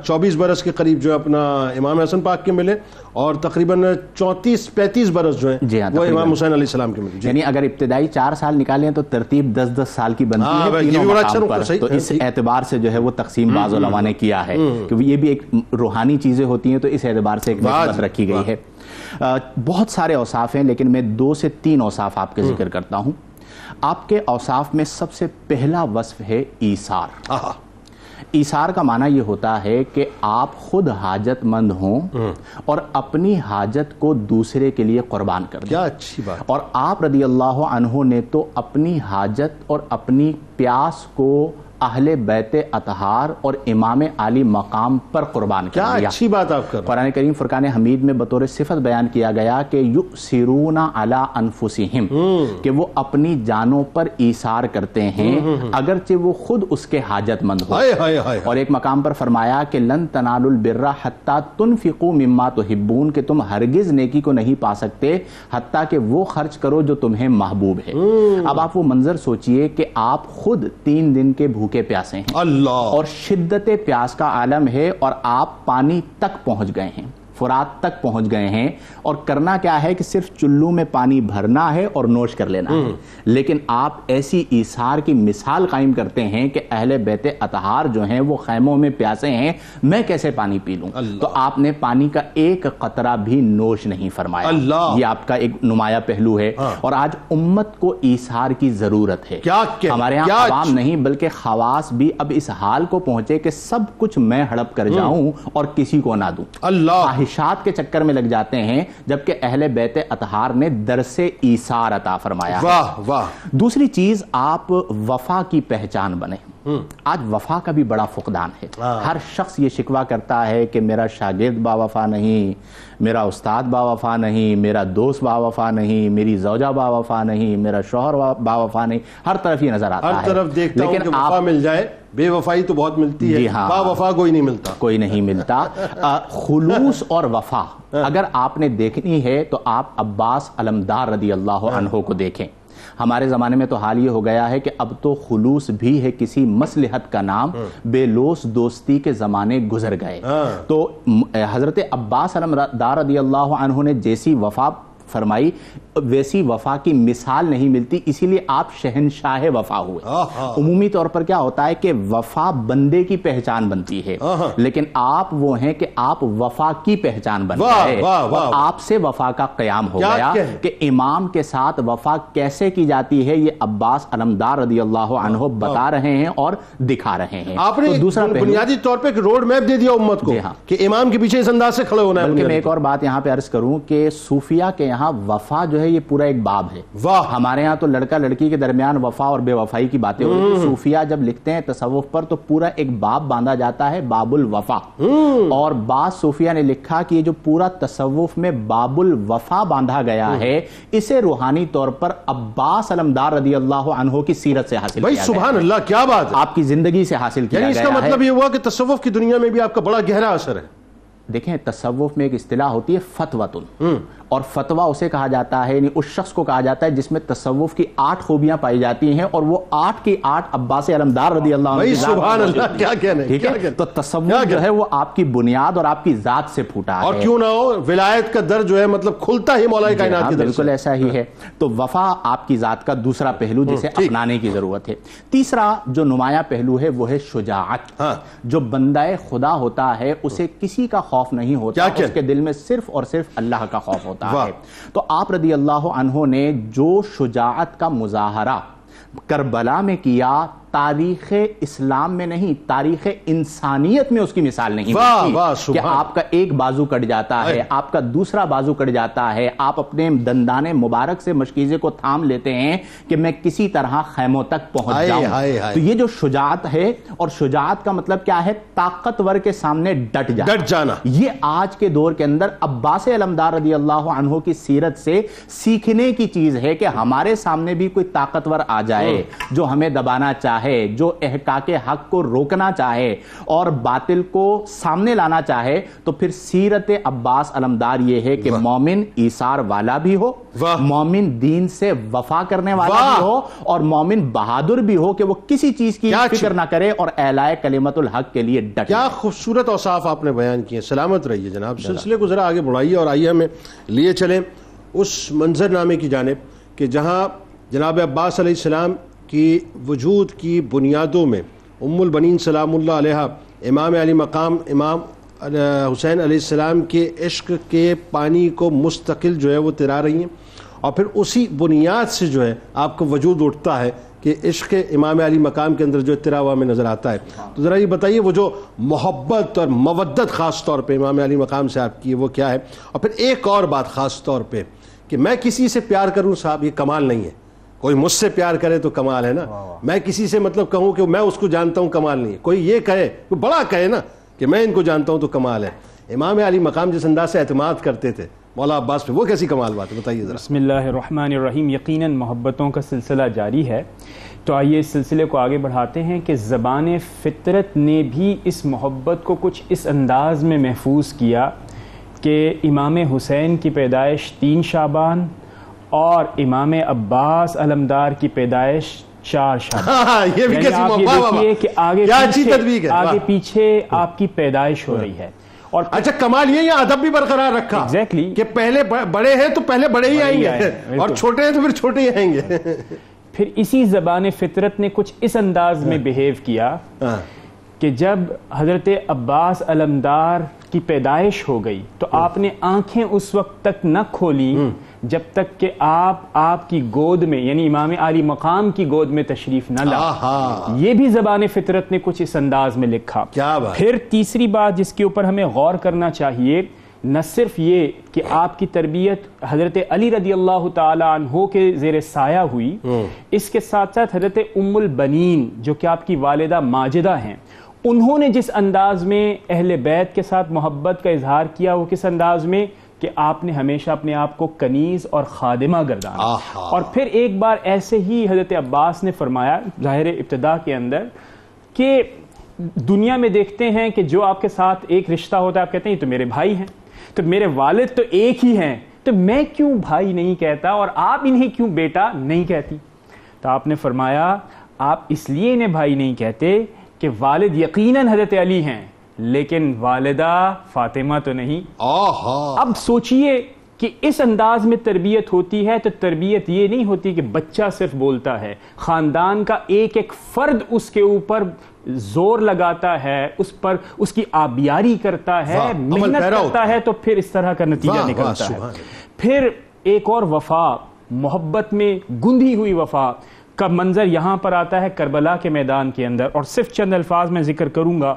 24 برس کے قریب جو ہے اپنا امام حسن پاک کے ملے، اور تقریباً 34-35 برس جو ہیں وہ امام حسین علیہ السلام کے ملے۔
یعنی اگر ابتدائی 4 سال نکالیں تو ترتیب 10 سال کی بنتی ہے تینوں مقام پر، تو اس اعتبار سے جو ہے وہ تقسیم بعض علماء نے کیا ہے کہ یہ بھی ایک روحانی چیزیں ہوتی ہیں، تو اس اعتبار سے ایک نسبت رکھی گئی ہے۔ بہت سارے اوصاف ہیں، لیکن میں 2 سے 3 اوصاف آپ کے ذکر کرتا ہوں۔ آپ کے اوصاف میں سب سے پہلا وصف ہے ایثار۔ ایثار کا معنی یہ ہوتا ہے کہ آپ خود حاجت مند ہوں اور اپنی حاجت کو دوسرے کے لیے قربان کر دیں۔
کیا اچھی بات۔
اور آپ رضی اللہ عنہ نے تو اپنی حاجت اور اپنی پیاس کو اہل بیت اطہار اور امام علی مقام پر قربان کر دیا۔
کیا اچھی بات آپ کر رہے ہیں۔
قرآن کریم فرقان حمید میں بطور صفت بیان کیا گیا کہ یؤثرون علی انفسہم، کہ وہ اپنی جانوں پر ایثار کرتے ہیں اگرچہ وہ خود اس کے حاجت مند ہو۔ اور ایک مقام پر فرمایا کہ لن تنالوا البر حتی تنفقوا مما تحبون، کہ تم ہرگز نیکی کو نہیں پا سکتے حتیٰ کہ وہ خرچ کرو جو تمہیں محبوب ہے۔ اب آپ وہ منظر سوچئے کہ آپ خود 3 دن کے بھوکے پیاسے ہیں،
اللہ،
اور شدت پیاس کا عالم ہے، اور آپ پانی تک پہنچ گئے ہیں، فرات تک پہنچ گئے ہیں، اور کرنا کیا ہے کہ صرف چلو میں پانی بھرنا ہے اور نوش کر لینا ہے، لیکن آپ ایسی ایثار کی مثال قائم کرتے ہیں کہ اہل بیت اطہار جو ہیں وہ خیموں میں پیاسے ہیں، میں کیسے پانی پی لوں؟ تو آپ نے پانی کا ایک قطرہ بھی نوش نہیں فرمایا۔ یہ آپ کا ایک نمایاں پہلو ہے، اور آج امت کو ایثار کی ضرورت ہے۔ ہمارے یہاں عوام نہیں بلکہ خواص بھی اب اس حال کو پہنچے کہ سب کچھ میں ہڑپ کر جاؤں اور کسی کو نہ دوں، خواہشات کے چکر میں لگ جاتے ہیں، جبکہ اہل بیت اطہار نے درس ایثار عطا فرمایا ہے۔ دوسری چیز، آپ وفا کی پہچان بنے۔ آج وفا کا بھی بڑا فقدان ہے، ہر شخص یہ شکوہ کرتا ہے کہ میرا شاگرد با وفا نہیں، میرا استاد با وفا نہیں، میرا دوست با وفا نہیں، میری زوجہ با وفا نہیں، میرا شوہر با وفا نہیں، ہر طرف یہ نظر آتا ہے۔
ہر طرف دیکھتا ہوں کہ وفا مل جائے، بے وفائی تو بہت ملتی ہے، با وفا کوئی نہیں ملتا،
کوئی نہیں ملتا۔ خلوص اور وفا اگر آپ نے دیکھنی ہے تو آپ عباس علمدار رضی اللہ عنہ کو دیکھیں۔ ہمارے زمانے میں تو حال یہ ہو گیا ہے کہ اب تو خلوص بھی ہے کسی مصلحت کا نام، بے لوس دوستی کے زمانے گزر گئے۔ تو حضرت عباس علمدار رضی اللہ عنہ نے جیسی وفا فرمائی ویسی وفا کی مثال نہیں ملتی، اسی لیے آپ شہنشاہ وفا ہوئے۔ عمومی طور پر کیا ہوتا ہے کہ وفا بندے کی پہچان بنتی ہے، لیکن آپ وہ ہیں کہ آپ وفا کی پہچان بن گئے، اور آپ سے وفا کا قیام ہو گیا کہ امام کے ساتھ وفا کیسے کی جاتی ہے یہ عباس علمدار رضی اللہ عنہ بتا رہے ہیں اور دکھا رہے ہیں۔
آپ نے دوسرا بنیادی طور پہ ایک روڈ میپ دے دیا امت کو کہ امام کے پیچھے اس انداز سے کھڑے ہونا ہے۔
بلکہ میں ایک اور بات یہاں پہ عرض کروں کہ صوفیہ کے یہاں وفا جو ہے یہ پورا ایک باب ہے۔ ہمارے ہاں تو لڑکا لڑکی کے درمیان وفا اور بے وفائی کی باتیں ہوتی ہیں، صوفیہ جب لکھتے ہیں تصوف پر تو پورا ایک باب باندھا جاتا ہے، باب الوفا، اور بعض صوفیہ نے لکھا کہ یہ جو پورا تصوف میں باب الوفا باندھا گیا ہے اسے روحانی طور پر عباس علمدار رضی اللہ عنہ کی سیرت سے حاصل کیا گیا ہے۔
سبحان اللہ، کیا بات ہے،
آپ کی زندگی سے حاصل کیا گیا ہے۔
اس کا مطلب یہ ہوا کہ تصوف کی دنیا میں بھی آپ کا بڑا گہرا اثر ہے۔
دیکھیں تصوف میں ایک اصطلاح ہوتی ہے فتوۃ، اور فتویٰ اسے کہا جاتا ہے، یعنی اس شخص کو کہا جاتا ہے جس میں تصوف کی 8 خوبیاں پائی جاتی ہیں، اور وہ 8 کی 8 عباس علمدار رضی اللہ عنہ کی ذات۔
سبحان اللہ، کیا کہنے،
ٹھیک ہے، تو تصوف جو ہے وہ آپ کی بنیاد اور آپ کی ذات سے پھوٹا ہے،
اور کیوں نہ ہو ولایت کا در جو ہے مطلب کھلتا ہی مولا کائنات کی در سے۔
بالکل ایسا ہی ہے۔ تو وفا آپ کی ذات کا دوسرا پہلو جسے اپنانے کی ضرورت ہے۔ تیسرا جو نمایاں پہلو ہے وہ ہے شجاعت۔ جو بندہ خدا ہوتا ہے اسے کسی کا خوف نہیں ہوتا، اس کے دل میں صرف اور صرف اللہ کا خوف ہوتا ہے۔ تو آپ رضی اللہ عنہ نے جو شجاعت کا مظاہرہ کربلا میں کیا، تاریخ اسلام میں نہیں تاریخ انسانیت میں اس کی مثال نہیں ملتی کہ آپ کا ایک بازو کٹ جاتا ہے، آپ کا دوسرا بازو کٹ جاتا ہے، آپ اپنے دندان مبارک سے مشکیزے کو تھام لیتے ہیں کہ میں کسی طرح خیموں تک پہنچ جاؤں۔ تو یہ جو شجاعت ہے، اور شجاعت کا مطلب کیا ہے؟ طاقتور کے سامنے ڈٹ جانا۔ یہ آج کے دور کے اندر عباس علمدار رضی اللہ عنہ کی سیرت سے سیکھنے کی چیز ہے کہ ہمارے سامنے بھی کوئی طاقتور آ جائے جو ہمیں دبانا چاہے، جو احقاق حق کو روکنا چاہے اور باطل کو سامنے لانا چاہے، تو پھر سیرت عباس علمدار یہ ہے کہ مومن ایثار والا بھی ہو، مومن دین سے وفا کرنے والا بھی ہو، اور مومن بہادر بھی ہو کہ وہ کسی چیز کی فکر نہ کرے اور اعلاء کلمت الحق کے لیے ڈٹے۔
کیا خوبصورت اوصاف آپ نے بیان کیے، سلامت رہیے جناب۔ سلسلے کو ذرا آگے بڑھائیے اور آئیے ہمیں لیے چلیں اس منظر نامے کی جانب کہ جہاں جناب عباس علیہ السلام کی وجود کی بنیادوں میں ام البنین سلام اللہ علیہ امام علی مقام امام حسین علیہ السلام کے عشق کے پانی کو مستقل جو ہے وہ تیرا رہی ہیں، اور پھر اسی بنیاد سے جو ہے آپ کو وجود اٹھتا ہے کہ عشق امام علی مقام کے اندر جو تیرا ہوا میں نظر آتا ہے۔ تو ذرا یہ بتائیے وہ جو محبت اور مودت خاص طور پہ امام علی مقام سے آپ کی وہ کیا ہے؟ اور پھر ایک اور بات خاص طور پہ کہ میں کسی سے پیار کروں صاحب یہ کمال نہیں ہے، کوئی مجھ سے پیار کرے تو کمال ہے نا، میں کسی سے مطلب کہوں کہ میں اس کو جانتا ہوں کمال نہیں ہے، کوئی یہ کہے کوئی بڑا کہے نا کہ میں ان کو جانتا ہوں تو کمال ہے۔ امام علی مقام جس انداز سے اعتماد کرتے تھے مولا عباس پہ، وہ کیسی کمال بات ہے بتائیے ذرا۔
بسم اللہ الرحمن الرحیم۔ یقیناً محبتوں کا سلسلہ جاری ہے، تو آئیے اس سلسلے کو آگے بڑھاتے ہیں کہ زبان فطرت نے بھی اس محبت کو کچھ اس انداز میں محفوظ کیا کہ امام حسین کی پیدائش 3 شعبان اور امام عباس علمدار کی پیدائش 4 شعبان۔
یہ بھی
یعنی آپ یہ دیکھیے کہ آگے پیچھے آپ کی پیدائش ہو رہی ہے، اور
اچھا کمال یہ ادب بھی برقرار رکھا
ایگزیکٹلی
کہ پہلے بڑے ہیں تو پہلے بڑے ہی آئیں گے اور چھوٹے ہیں تو پھر چھوٹے ہی آئیں گے.
پھر اسی زبان فطرت نے کچھ اس انداز میں بہیو کیا کہ جب حضرت عباس علمدار کی پیدائش ہو گئی تو آپ نے آنکھیں اس وقت تک نہ کھولی جب تک کہ آپ کی گود میں یعنی امام عالی مقام کی گود میں تشریف نہ لا. یہ بھی زبان فطرت نے کچھ اس انداز میں لکھا. پھر تیسری بات جس کے اوپر ہمیں غور کرنا چاہیے نہ صرف یہ کہ آپ کی تربیت حضرت علی رضی اللہ تعالی عنہ کے زیر سایہ ہوئی, اس کے ساتھ ساتھ حضرت ام البنین جو کہ آپ کی والدہ ماجدہ ہیں, انہوں نے جس انداز میں اہل بیت کے ساتھ محبت کا اظہار کیا وہ کس انداز میں کہ آپ نے ہمیشہ اپنے آپ کو کنیز اور خادمہ گردانا. اور پھر ایک بار ایسے ہی حضرت عباس نے فرمایا ظاہر ابتدا کے اندر کہ دنیا میں دیکھتے ہیں کہ جو آپ کے ساتھ ایک رشتہ ہوتا ہے آپ کہتے ہیں یہ تو میرے بھائی ہیں, تو میرے والد تو ایک ہی ہیں, تو میں کیوں بھائی نہیں کہتا اور آپ انہیں کیوں بیٹا نہیں کہتی. تو آپ نے فرمایا آپ اس لیے انہیں بھائی نہیں کہتے کہ والد یقیناً حضرت علی ہیں لیکن والدہ فاطمہ تو نہیں. اب سوچئے کہ اس انداز میں تربیت ہوتی ہے تو تربیت یہ نہیں ہوتی کہ بچہ صرف بولتا ہے, خاندان کا ایک ایک فرد اس کے اوپر زور لگاتا ہے, اس پر اس کی آبیاری کرتا ہے, محنت کرتا ہے, تو پھر اس طرح کا نتیجہ نکلتا ہے. پھر ایک اور وفا, محبت میں گندھی ہوئی وفا کا منظر یہاں پر آتا ہے کربلا کے میدان کے اندر. اور صرف چند الفاظ میں ذکر کروں گا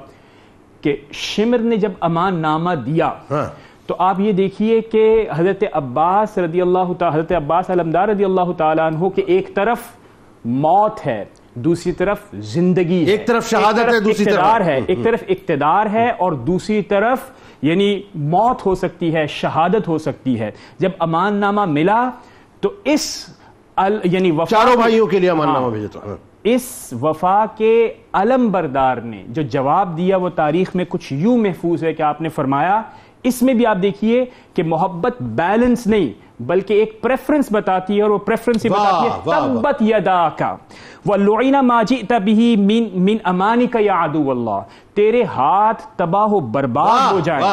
کہ شمر نے جب امان نامہ دیا تو آپ یہ دیکھیے کہ حضرت عباس علمدار رضی اللہ تعالیٰ عنہ کے ایک طرف موت ہے, دوسری طرف زندگی ہے,
ایک طرف شہادت ہے, دوسری طرف
ہے, ایک طرف اقتدار ہے اور دوسری طرف یعنی موت ہو سکتی ہے, شہادت ہو سکتی ہے. جب امان نامہ ملا تو اس یعنی
چاروں بھائیوں کے لیے امان نامہ بھیجا,
اس وفا کے علم بردار نے جو جواب دیا وہ تاریخ میں کچھ یوں محفوظ ہے کہ آپ نے فرمایا, اس میں بھی آپ دیکھیے کہ محبت بیلنس نہیں بلکہ ایک پریفرنس بتاتی ہے, اور وہ پریفرنس ہی بتاتی ہے تبت یداکا وَلُعِنَ مَا جِئْتَ بِهِ مِنْ أَمَانِكَ يَا عَدُوَ اللَّهِ, تیرے ہاتھ تباہ و برباد ہو جائیں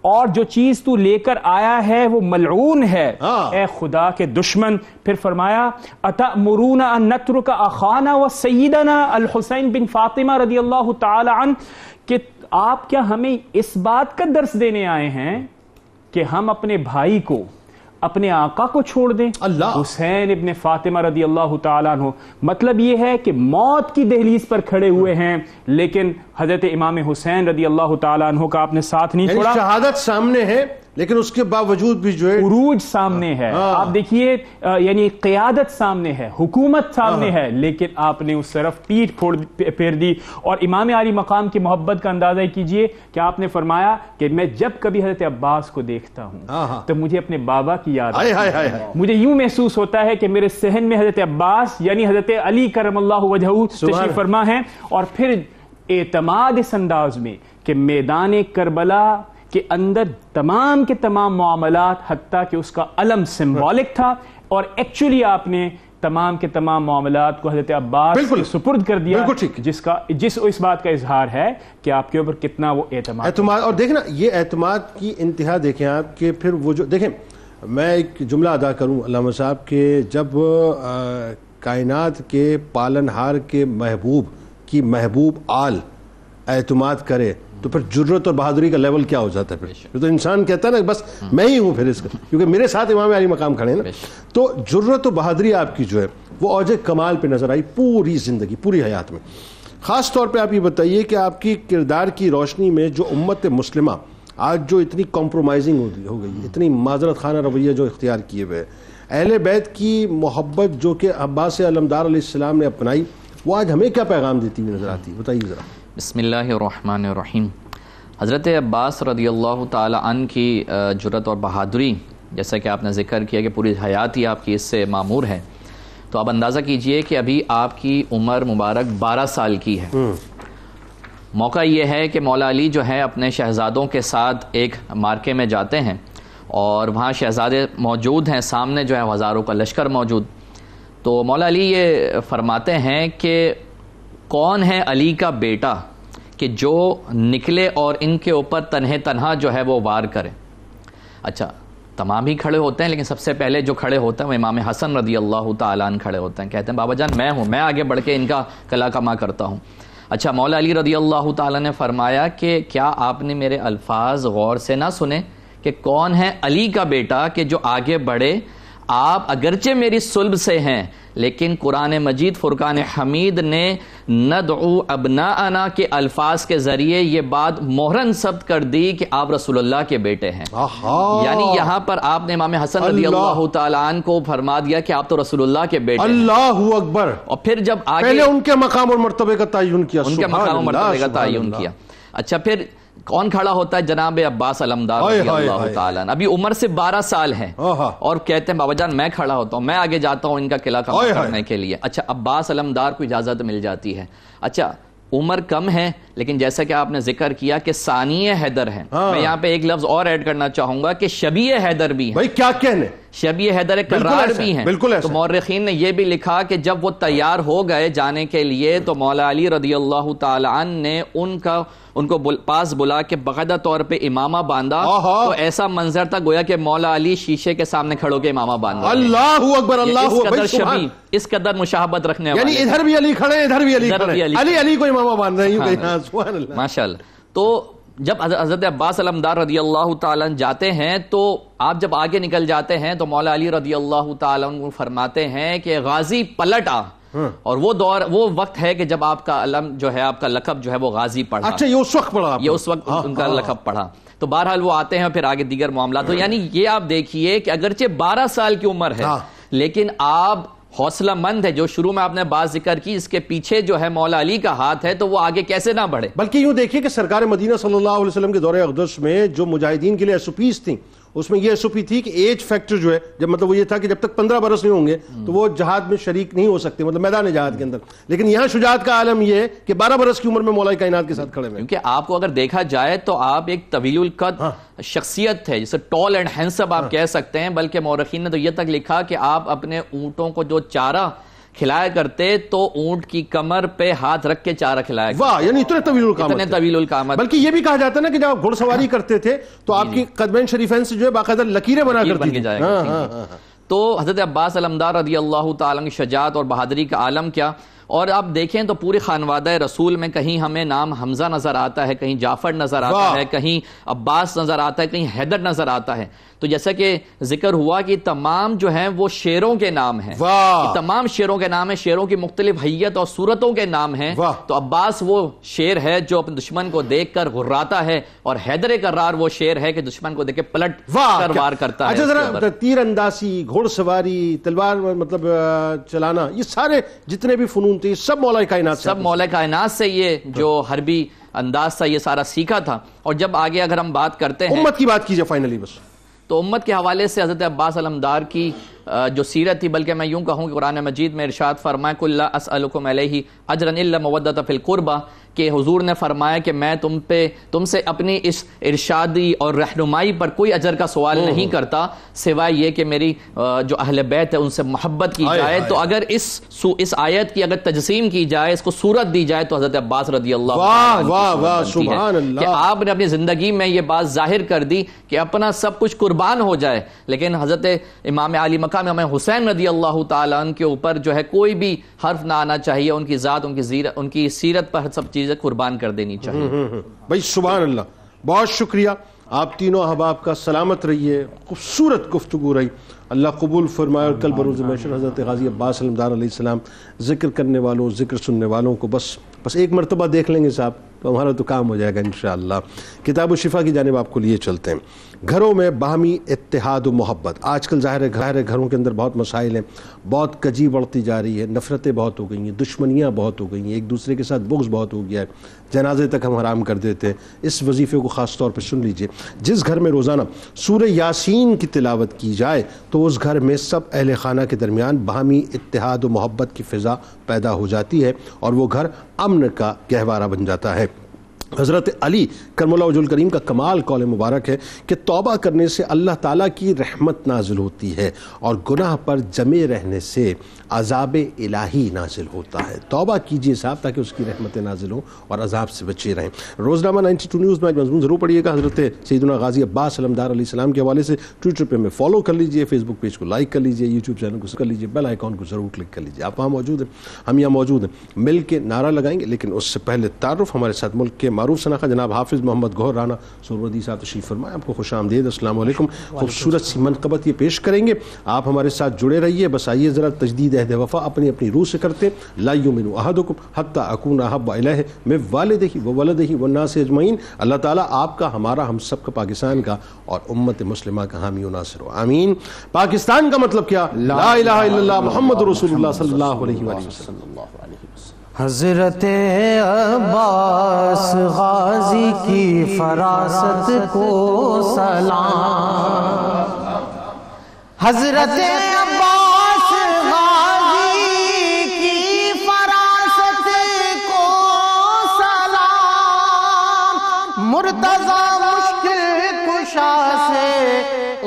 اور جو چیز تو لے کر آیا ہے وہ ملعون ہے اے خدا کے دشمن. پھر فرمایا أَتَأْمُرُونَ أَن نَتْرُكَ أَخَانَا وَسَيِّدَنَا الحسین بن فاطمہ رضی اللہ تعالی عنہ, کہ آپ کیا ہمیں اس بات کا درس دینے آئے ہیں کہ ہم اپنے بھائی کو, اپنے آقا کو چھوڑ دیں, حسین ابن فاطمہ رضی اللہ تعالیٰ عنہ. مطلب یہ ہے کہ موت کی دہلیز پر کھڑے ہوئے ہیں لیکن حضرت امام حسین رضی اللہ تعالیٰ عنہ کا آپ نے ساتھ نہیں چھوڑا.
شہادت سامنے ہے لیکن اس کے باوجود بھی جو ہے
عروج سامنے ہے. آپ دیکھیے یعنی قیادت سامنے ہے, حکومت سامنے ہے, لیکن آپ نے اس طرف پیٹھ پھیر دی. اور امام عالی مقام کی محبت کا اندازہ کیجئے کہ آپ نے فرمایا کہ میں جب کبھی حضرت عباس کو دیکھتا ہوں تو مجھے اپنے بابا کی یاد آتی ہے, مجھے یوں محسوس ہوتا ہے کہ میرے صحن میں حضرت عباس یعنی حضرت علی کرم اللہ وجہہ تشریف فرما ہیں. اور پھر اعتماد اس انداز میں کہ میدان کربلا کے اندر تمام کے تمام معاملات حتیٰ کہ اس کا علم سمبولک تھا اور ایکچولی آپ نے تمام کے تمام معاملات کو حضرت عباس کے سپرد کر دیا, جس اس بات کا اظہار ہے کہ آپ کے اوپر کتنا وہ اعتماد. اور
دیکھنا یہ اعتماد کی انتہا دیکھیں آپ کہ پھر وہ جو دیکھیں, میں ایک جملہ ادا کروں علامہ صاحب کہ جب کائنات کے پالنہار کے محبوب کی محبوب آل اعتماد کرے تو پھر جرت اور بہادری کا لیول کیا ہو جاتا ہے. پھر تو انسان کہتا ہے نا بس میں ہی ہوں پھر اس کا, کیونکہ میرے ساتھ امام علی مقام کھڑے ہیں نا. تو جرت و بہادری آپ کی جو ہے وہ اوج کمال پہ نظر آئی پوری زندگی, پوری حیات میں. خاص طور پہ آپ یہ بتائیے کہ آپ کی کردار کی روشنی میں جو امت مسلمہ آج جو اتنی کمپرومائزنگ ہو گئی, اتنی معذرت خانہ رویہ جو اختیار کیے ہوئے, اہل بیت کی محبت جو کہ عباس علمدار علیہ السلام نے اپنائی, وہ آج ہمیں کیا پیغام دیتی ہوئی نظر آتی ہے, بتائیے ذرا.
بسم اللہ الرحمن الرحیم. حضرت عباس رضی اللہ تعالی عنہ کی جرت اور بہادری جیسا کہ آپ نے ذکر کیا کہ پوری حیات ہی آپ کی اس سے معمور ہے, تو آپ اندازہ کیجئے کہ ابھی آپ کی عمر مبارک 12 سال کی ہے. موقع یہ ہے کہ مولا علی جو ہے اپنے شہزادوں کے ساتھ ایک مارکے میں جاتے ہیں اور وہاں شہزادے موجود ہیں, سامنے جو ہے ہزاروں کا لشکر موجود. تو مولا علی یہ فرماتے ہیں کہ کون ہے علی کا بیٹا کہ جو نکلے اور ان کے اوپر تنہا جو ہے وہ وار کرے. اچھا تمام ہی کھڑے ہوتے ہیں لیکن سب سے پہلے جو کھڑے ہوتے ہیں وہ امام حسن رضی اللہ تعالیٰ عنہ کھڑے ہوتے ہیں. کہتے ہیں بابا جان میں ہوں, میں آگے بڑھ کے ان کا کلا کما کرتا ہوں. اچھا مولا علی رضی اللہ تعالیٰ نے فرمایا کہ کیا آپ نے میرے الفاظ غور سے نہ سنے کہ کون ہے علی کا بیٹا کہ جو آگے بڑھے؟ آپ اگرچہ میری صلب سے ہیں لیکن قرآن مجید فرقان حمید نے ندعو ابناءنا کے الفاظ کے ذریعے یہ بات مہرن ثبت کر دی کہ آپ رسول اللہ کے بیٹے ہیں. یعنی یہاں پر آپ نے امام حسن رضی اللہ تعالیٰ عنہ کو فرما دیا کہ آپ تو رسول اللہ کے بیٹے ہیں.
اللہ اکبر.
اور پھر جب آگے
پہلے ان کے مقام اور مرتبے کا تعین کیا,
ان کے مقام اور مرتبے کا تعین کیا. اچھا پھر کون کھڑا ہوتا ہے؟ جناب عباس علمدار رضی اللہ تعالیٰ عنہ. ابھی عمر سے 12 سال ہیں اور کہتے ہیں بابا جان میں کھڑا ہوتا ہوں, میں آگے جاتا ہوں ان کا قلعہ کما کرنے کے لیے. اچھا عباس علمدار کو اجازت مل جاتی ہے. اچھا عمر کم ہے لیکن جیسا کہ آپ نے ذکر کیا کہ ثانی حیدر ہیں. میں یہاں پہ ایک لفظ اور ایڈ کرنا چاہوں گا کہ شبیہ حیدر بھی ہیں.
بھائی کیا کہنے,
شبیہ حیدر کرار بھی ہیں. تو مورخین نے یہ بھی لکھا کہ جب وہ تیار ہو گئے جانے کے لیے تو مولا علی رضی اللہ تعالی عنہ نے ان کو پاس بلا کے باقاعدہ طور پہ امامہ باندھا. تو ایسا منظر تھا گویا کہ مولا علی شیشے کے سامنے کھڑو کے امامہ باندھا.
اللہ اکبر. اللہ
اکبر. اس قدر مشابہت رکھنے والے,
یعنی ادھر بھی علی کھڑے ادھر بھی علی کھڑے, علی کو امامہ باندھ رہے ہیں. سبحان اللہ
ماشاءاللہ. تو جب حضرت عباس علمدار رضی اللہ تعالیٰ جاتے ہیں تو آپ جب آگے نکل جاتے ہیں تو مولا علی رضی اللہ تعالیٰ عنہ فرماتے ہیں کہ غازی پلٹ آ. اور وہ وقت ہے کہ جب آپ کا علم جو ہے, آپ کا لقب جو ہے وہ غازی پڑھا.
اچھا یہ اس وقت پڑھا,
یہ اس وقت ان کا لقب پڑھا. تو بہرحال وہ آتے ہیں پھر آگے دیگر معاملات. تو یعنی یہ آپ دیکھیے کہ اگرچہ 12 سال کی عمر ہے لیکن آپ حوصلہ مند ہے. جو شروع میں آپ نے بات ذکر کی اس کے پیچھے جو ہے مولا علی کا ہاتھ ہے تو وہ آگے کیسے نہ بڑھے.
بلکہ یوں دیکھیے کہ سرکار مدینہ صلی اللہ علیہ وسلم کے دور اقدس میں جو مجاہدین کے لیے ایس او پیز تھیں اس میں یہ ایس او پی تھی کہ ایج فیکٹر جو ہے, جب مطلب وہ یہ تھا کہ جب تک 15 برس نہیں ہوں گے تو وہ جہاد میں شریک نہیں ہو سکتے, مطلب میدان جہاد کے اندر. لیکن یہاں شجاعت کا عالم یہ ہے کہ 12 برس کی عمر میں مولا کائنات کے ساتھ کھڑے ہوئے.
کیونکہ آپ کو اگر دیکھا جائے تو آپ ایک طویل القد شخصیت ہے, جسے ٹال اینڈ ہینڈسم آپ کہہ سکتے ہیں. بلکہ مورخین نے تو یہ تک لکھا کہ آپ اپنے اونٹوں کو جو چارہ کھلایا کرتے تو اونٹ کی کمر پہ ہاتھ رکھ کے چارہ کھلایا کرتے.
واہ, یعنی اتنے طویل القامت. بلکہ یہ بھی کہا جاتا ہے نا کہ جب آپ گھڑ سواری کرتے تھے تو آپ کی قدمین شریفین سے جو ہے باقاعدہ لکیریں بنا کرتی تھی.
تو حضرت عباس علمدار رضی اللہ تعالیٰ کی شجاعت اور بہادری کا عالم کیا. اور آپ دیکھیں تو پوری خانوادہ رسول میں کہیں ہمیں نام حمزہ نظر آتا ہے, کہیں جعفر نظر آتا ہے, کہیں عباس نظر آتا ہے, کہیں حیدر نظر آتا ہے. تو جیسا کہ ذکر ہوا کہ تمام جو ہیں وہ شیروں کے نام ہیں, تمام شیروں کے نام ہیں, شیروں کی مختلف حیت اور صورتوں کے نام ہیں. تو عباس وہ شیر ہے جو اپنے دشمن کو دیکھ کر غراتا ہے, اور حیدر کرار وہ شیر ہے کہ دشمن کو دیکھ کے پلٹ کر وار کرتا ہے.
اچھا ذرا تیر اندازی, گھوڑ سواری, تلوار مطلب چلانا, یہ سارے جتنے بھی فنون تھے سب مولا کائنات
سب مولا کائنات سے یہ جو حربی انداز تھا یہ سارا سیکھا تھا. اور جب آگے اگر ہم بات کرتے ہیں
امت کی بات کیجئے فائنلی, بس
تو امت کے حوالے سے حضرت عباس علمدار کی جو سیرت تھی, بلکہ میں یوں کہوں کہ قرآن مجید میں ارشاد فرمایا قُلْ لَا أَسْأَلُكُمْ عَلَيْهِ أَجْرًا إِلَّا مَوَدَّةَ فِي الْقُرْبَى, کہ حضور نے فرمایا کہ میں تم سے اپنی اس ارشادی اور رہنمائی پر کوئی اجر کا سوال نہیں کرتا سوائے یہ کہ میری جو اہل بیت ہے ان سے محبت کی جائے. تو اگر اس آیت کی اگر تجسیم کی جائے, اس کو صورت دی جائے تو حضرت عباس رضی اللہ عنہ کہ آپ نے اپنی زندگی میں یہ بات ظاہر کر دی کہ اپنا سب کچھ قربان ہو جائے, لیکن حضرت امام علی مقام امام حسین رضی اللہ تعالیٰ عنہ کے اوپر جو ہے کوئی بھی حرف نہ آنا چاہیے, ان کی ذات ان کی سیرت پر سب چیزیں قربان کر دینی چاہیے.
بھائی سبحان اللہ, بہت شکریہ. آپ تینوں احباب کا سلامت رہیے, خوبصورت گفتگو رہی, اللہ قبول فرمائے. اور کل بروز محشر حضرت غازی عباس علمدار علیہ السلام ذکر کرنے والوں, ذکر سننے والوں کو بس ایک مرتبہ دیکھ لیں گے صاحب تو ہمارا تو کام ہو جائے گا انشاءاللہ. کتاب الشفا کی جانب آپ کو لیے چلتے ہیں. گھروں میں باہمی اتحاد و محبت. آج کل ظاہر ہے گھروں کے اندر بہت مسائل ہیں, بہت کجی بڑھتی جا رہی ہے, نفرتیں بہت ہو گئی ہیں, دشمنیاں بہت ہو گئی ہیں, ایک دوسرے کے ساتھ بغض بہت ہو گیا ہے, جنازے تک ہم حرام کر دیتے ہیں. اس وظیفے کو خاص طور پہ سن لیجئے. جس گھر میں روزانہ سورہ یاسین کی تلاوت کی جائے تو اس گھر میں سب اہل خانہ کے درمیان باہمی اتحاد و محبت کی فضا پیدا ہو جاتی ہے اور وہ گھر امن کا گہوارہ بن جاتا ہے. حضرت علی کرم اللہ وجہ الکریم کا کمال قول مبارک ہے کہ توبہ کرنے سے اللہ تعالیٰ کی رحمت نازل ہوتی ہے اور گناہ پر جمے رہنے سے عذاب الہی نازل ہوتا ہے۔ توبہ کیجئے صاحب تاکہ اس کی رحمتیں نازل ہوں اور عذاب سے بچے رہیں۔ روزنامہ 92 نیوز میں مضمون ضرور پڑھیے گا۔ حضرت سیدنا غازی عباس علمدار علیہ السلام کے حوالے سے ٹویٹر پہ میں فالو کر لیجئے، فیس بک پیج کو لائک کر لیجئے، یوٹیوب چینل کو کر لیجئے، بیل آئیکن کو ضرور کلک کر لیجئے۔ آپ وہاں موجود ہیں، ہم یہاں موجود ہیں، مل کے نعرہ لگائیں گے، لیکن اس سے پہلے تعارف ہمارے ساتھ ملک کے معروف شناخت جناب حافظ محمد گوہر رانا سہروردی صاحب تشریف فرمائیں۔ آپ کو خوش آمدید، السلام علیکم۔ خوبصورت سی منقبت یہ پیش کریں گے، آپ ہمارے ساتھ جڑے رہیے۔ بس آئیے ذرا تجدید عہد وفا اپنی اپنی روح سے کرتے۔ لا یؤمن احدکم حتی اکون احب الیہ من والدہ وولدہ والناس اجمعین۔ اللہ تعالیٰ آپ کا، ہمارا، ہم سب کا، پاکستان کا اور امت مسلمہ کا حامی و ناصر ہو، آمین۔ پاکستان کا مطلب کیا؟ لا الہ الا اللہ محمد رسول اللہ صلی اللہ علیہ وسلم۔
حضرت عباس غازی کی فراست کو سلام، حضرت عباس غازی کی فراست کو سلام، مرتضی مشکل کشا سے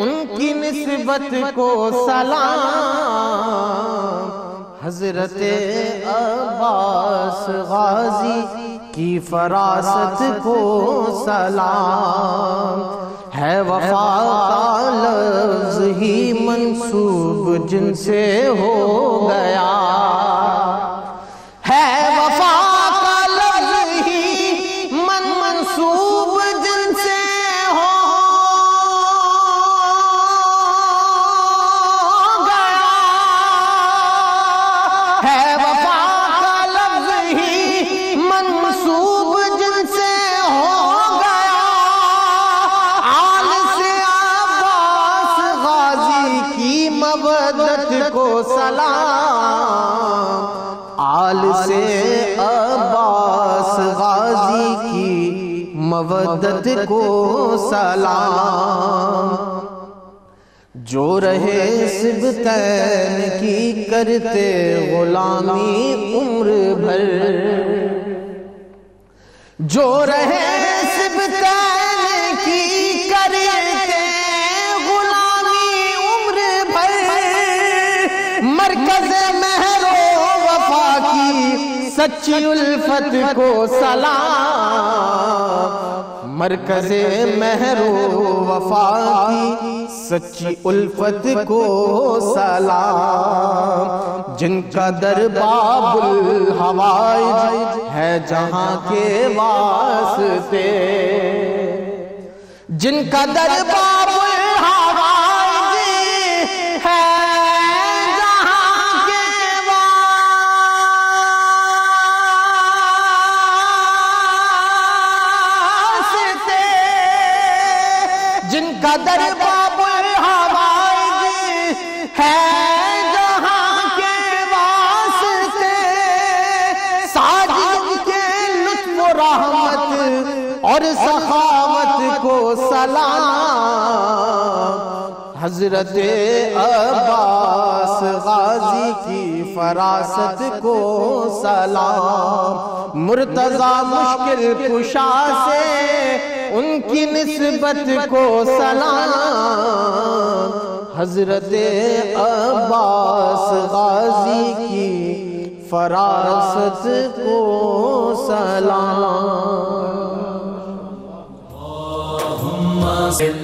ان کی نسبت کو سلام، حضرت عباس غازی کی فراست کو سلام، ہے وفا کا لفظ ہی منسوب جن سے ہو گیا، ہے وفا کا لفظ ہی منسوب جن سے ہو گیا، ہے وفا کا لفظ ہی منسوب جن سے ہو گیا، آل سے عباس غازی کی مودت کو سلام، آل سے عباس غازی کی مودت کو سلام، جو رہے سبتین کی کرتے غلامی عمر بھر، جو رہے سبتین کی کرتے غلامی عمر بھر، مرکز مہر و وفا کی سچی الفت کو سلام، مرکز مہر و وفا کی سچی الفت کو سلام، جن کا در باب الحوائج ہے جہاں کے واسطے، جن کا در باب الحوائج ہے جہاں کے واسطے، جن کا در باب الحوائج ہے جہاں کے واسطے، ساجد کے لطف و رحمت اور سخاوت کو سلام، حضرت عباس غازی کی فراست کو سلام، مرتضی مشکل کشا سے ان کی نسبت کو سلام، حضرت عباس غازی کی فراست کو سلام۔
اللهم صل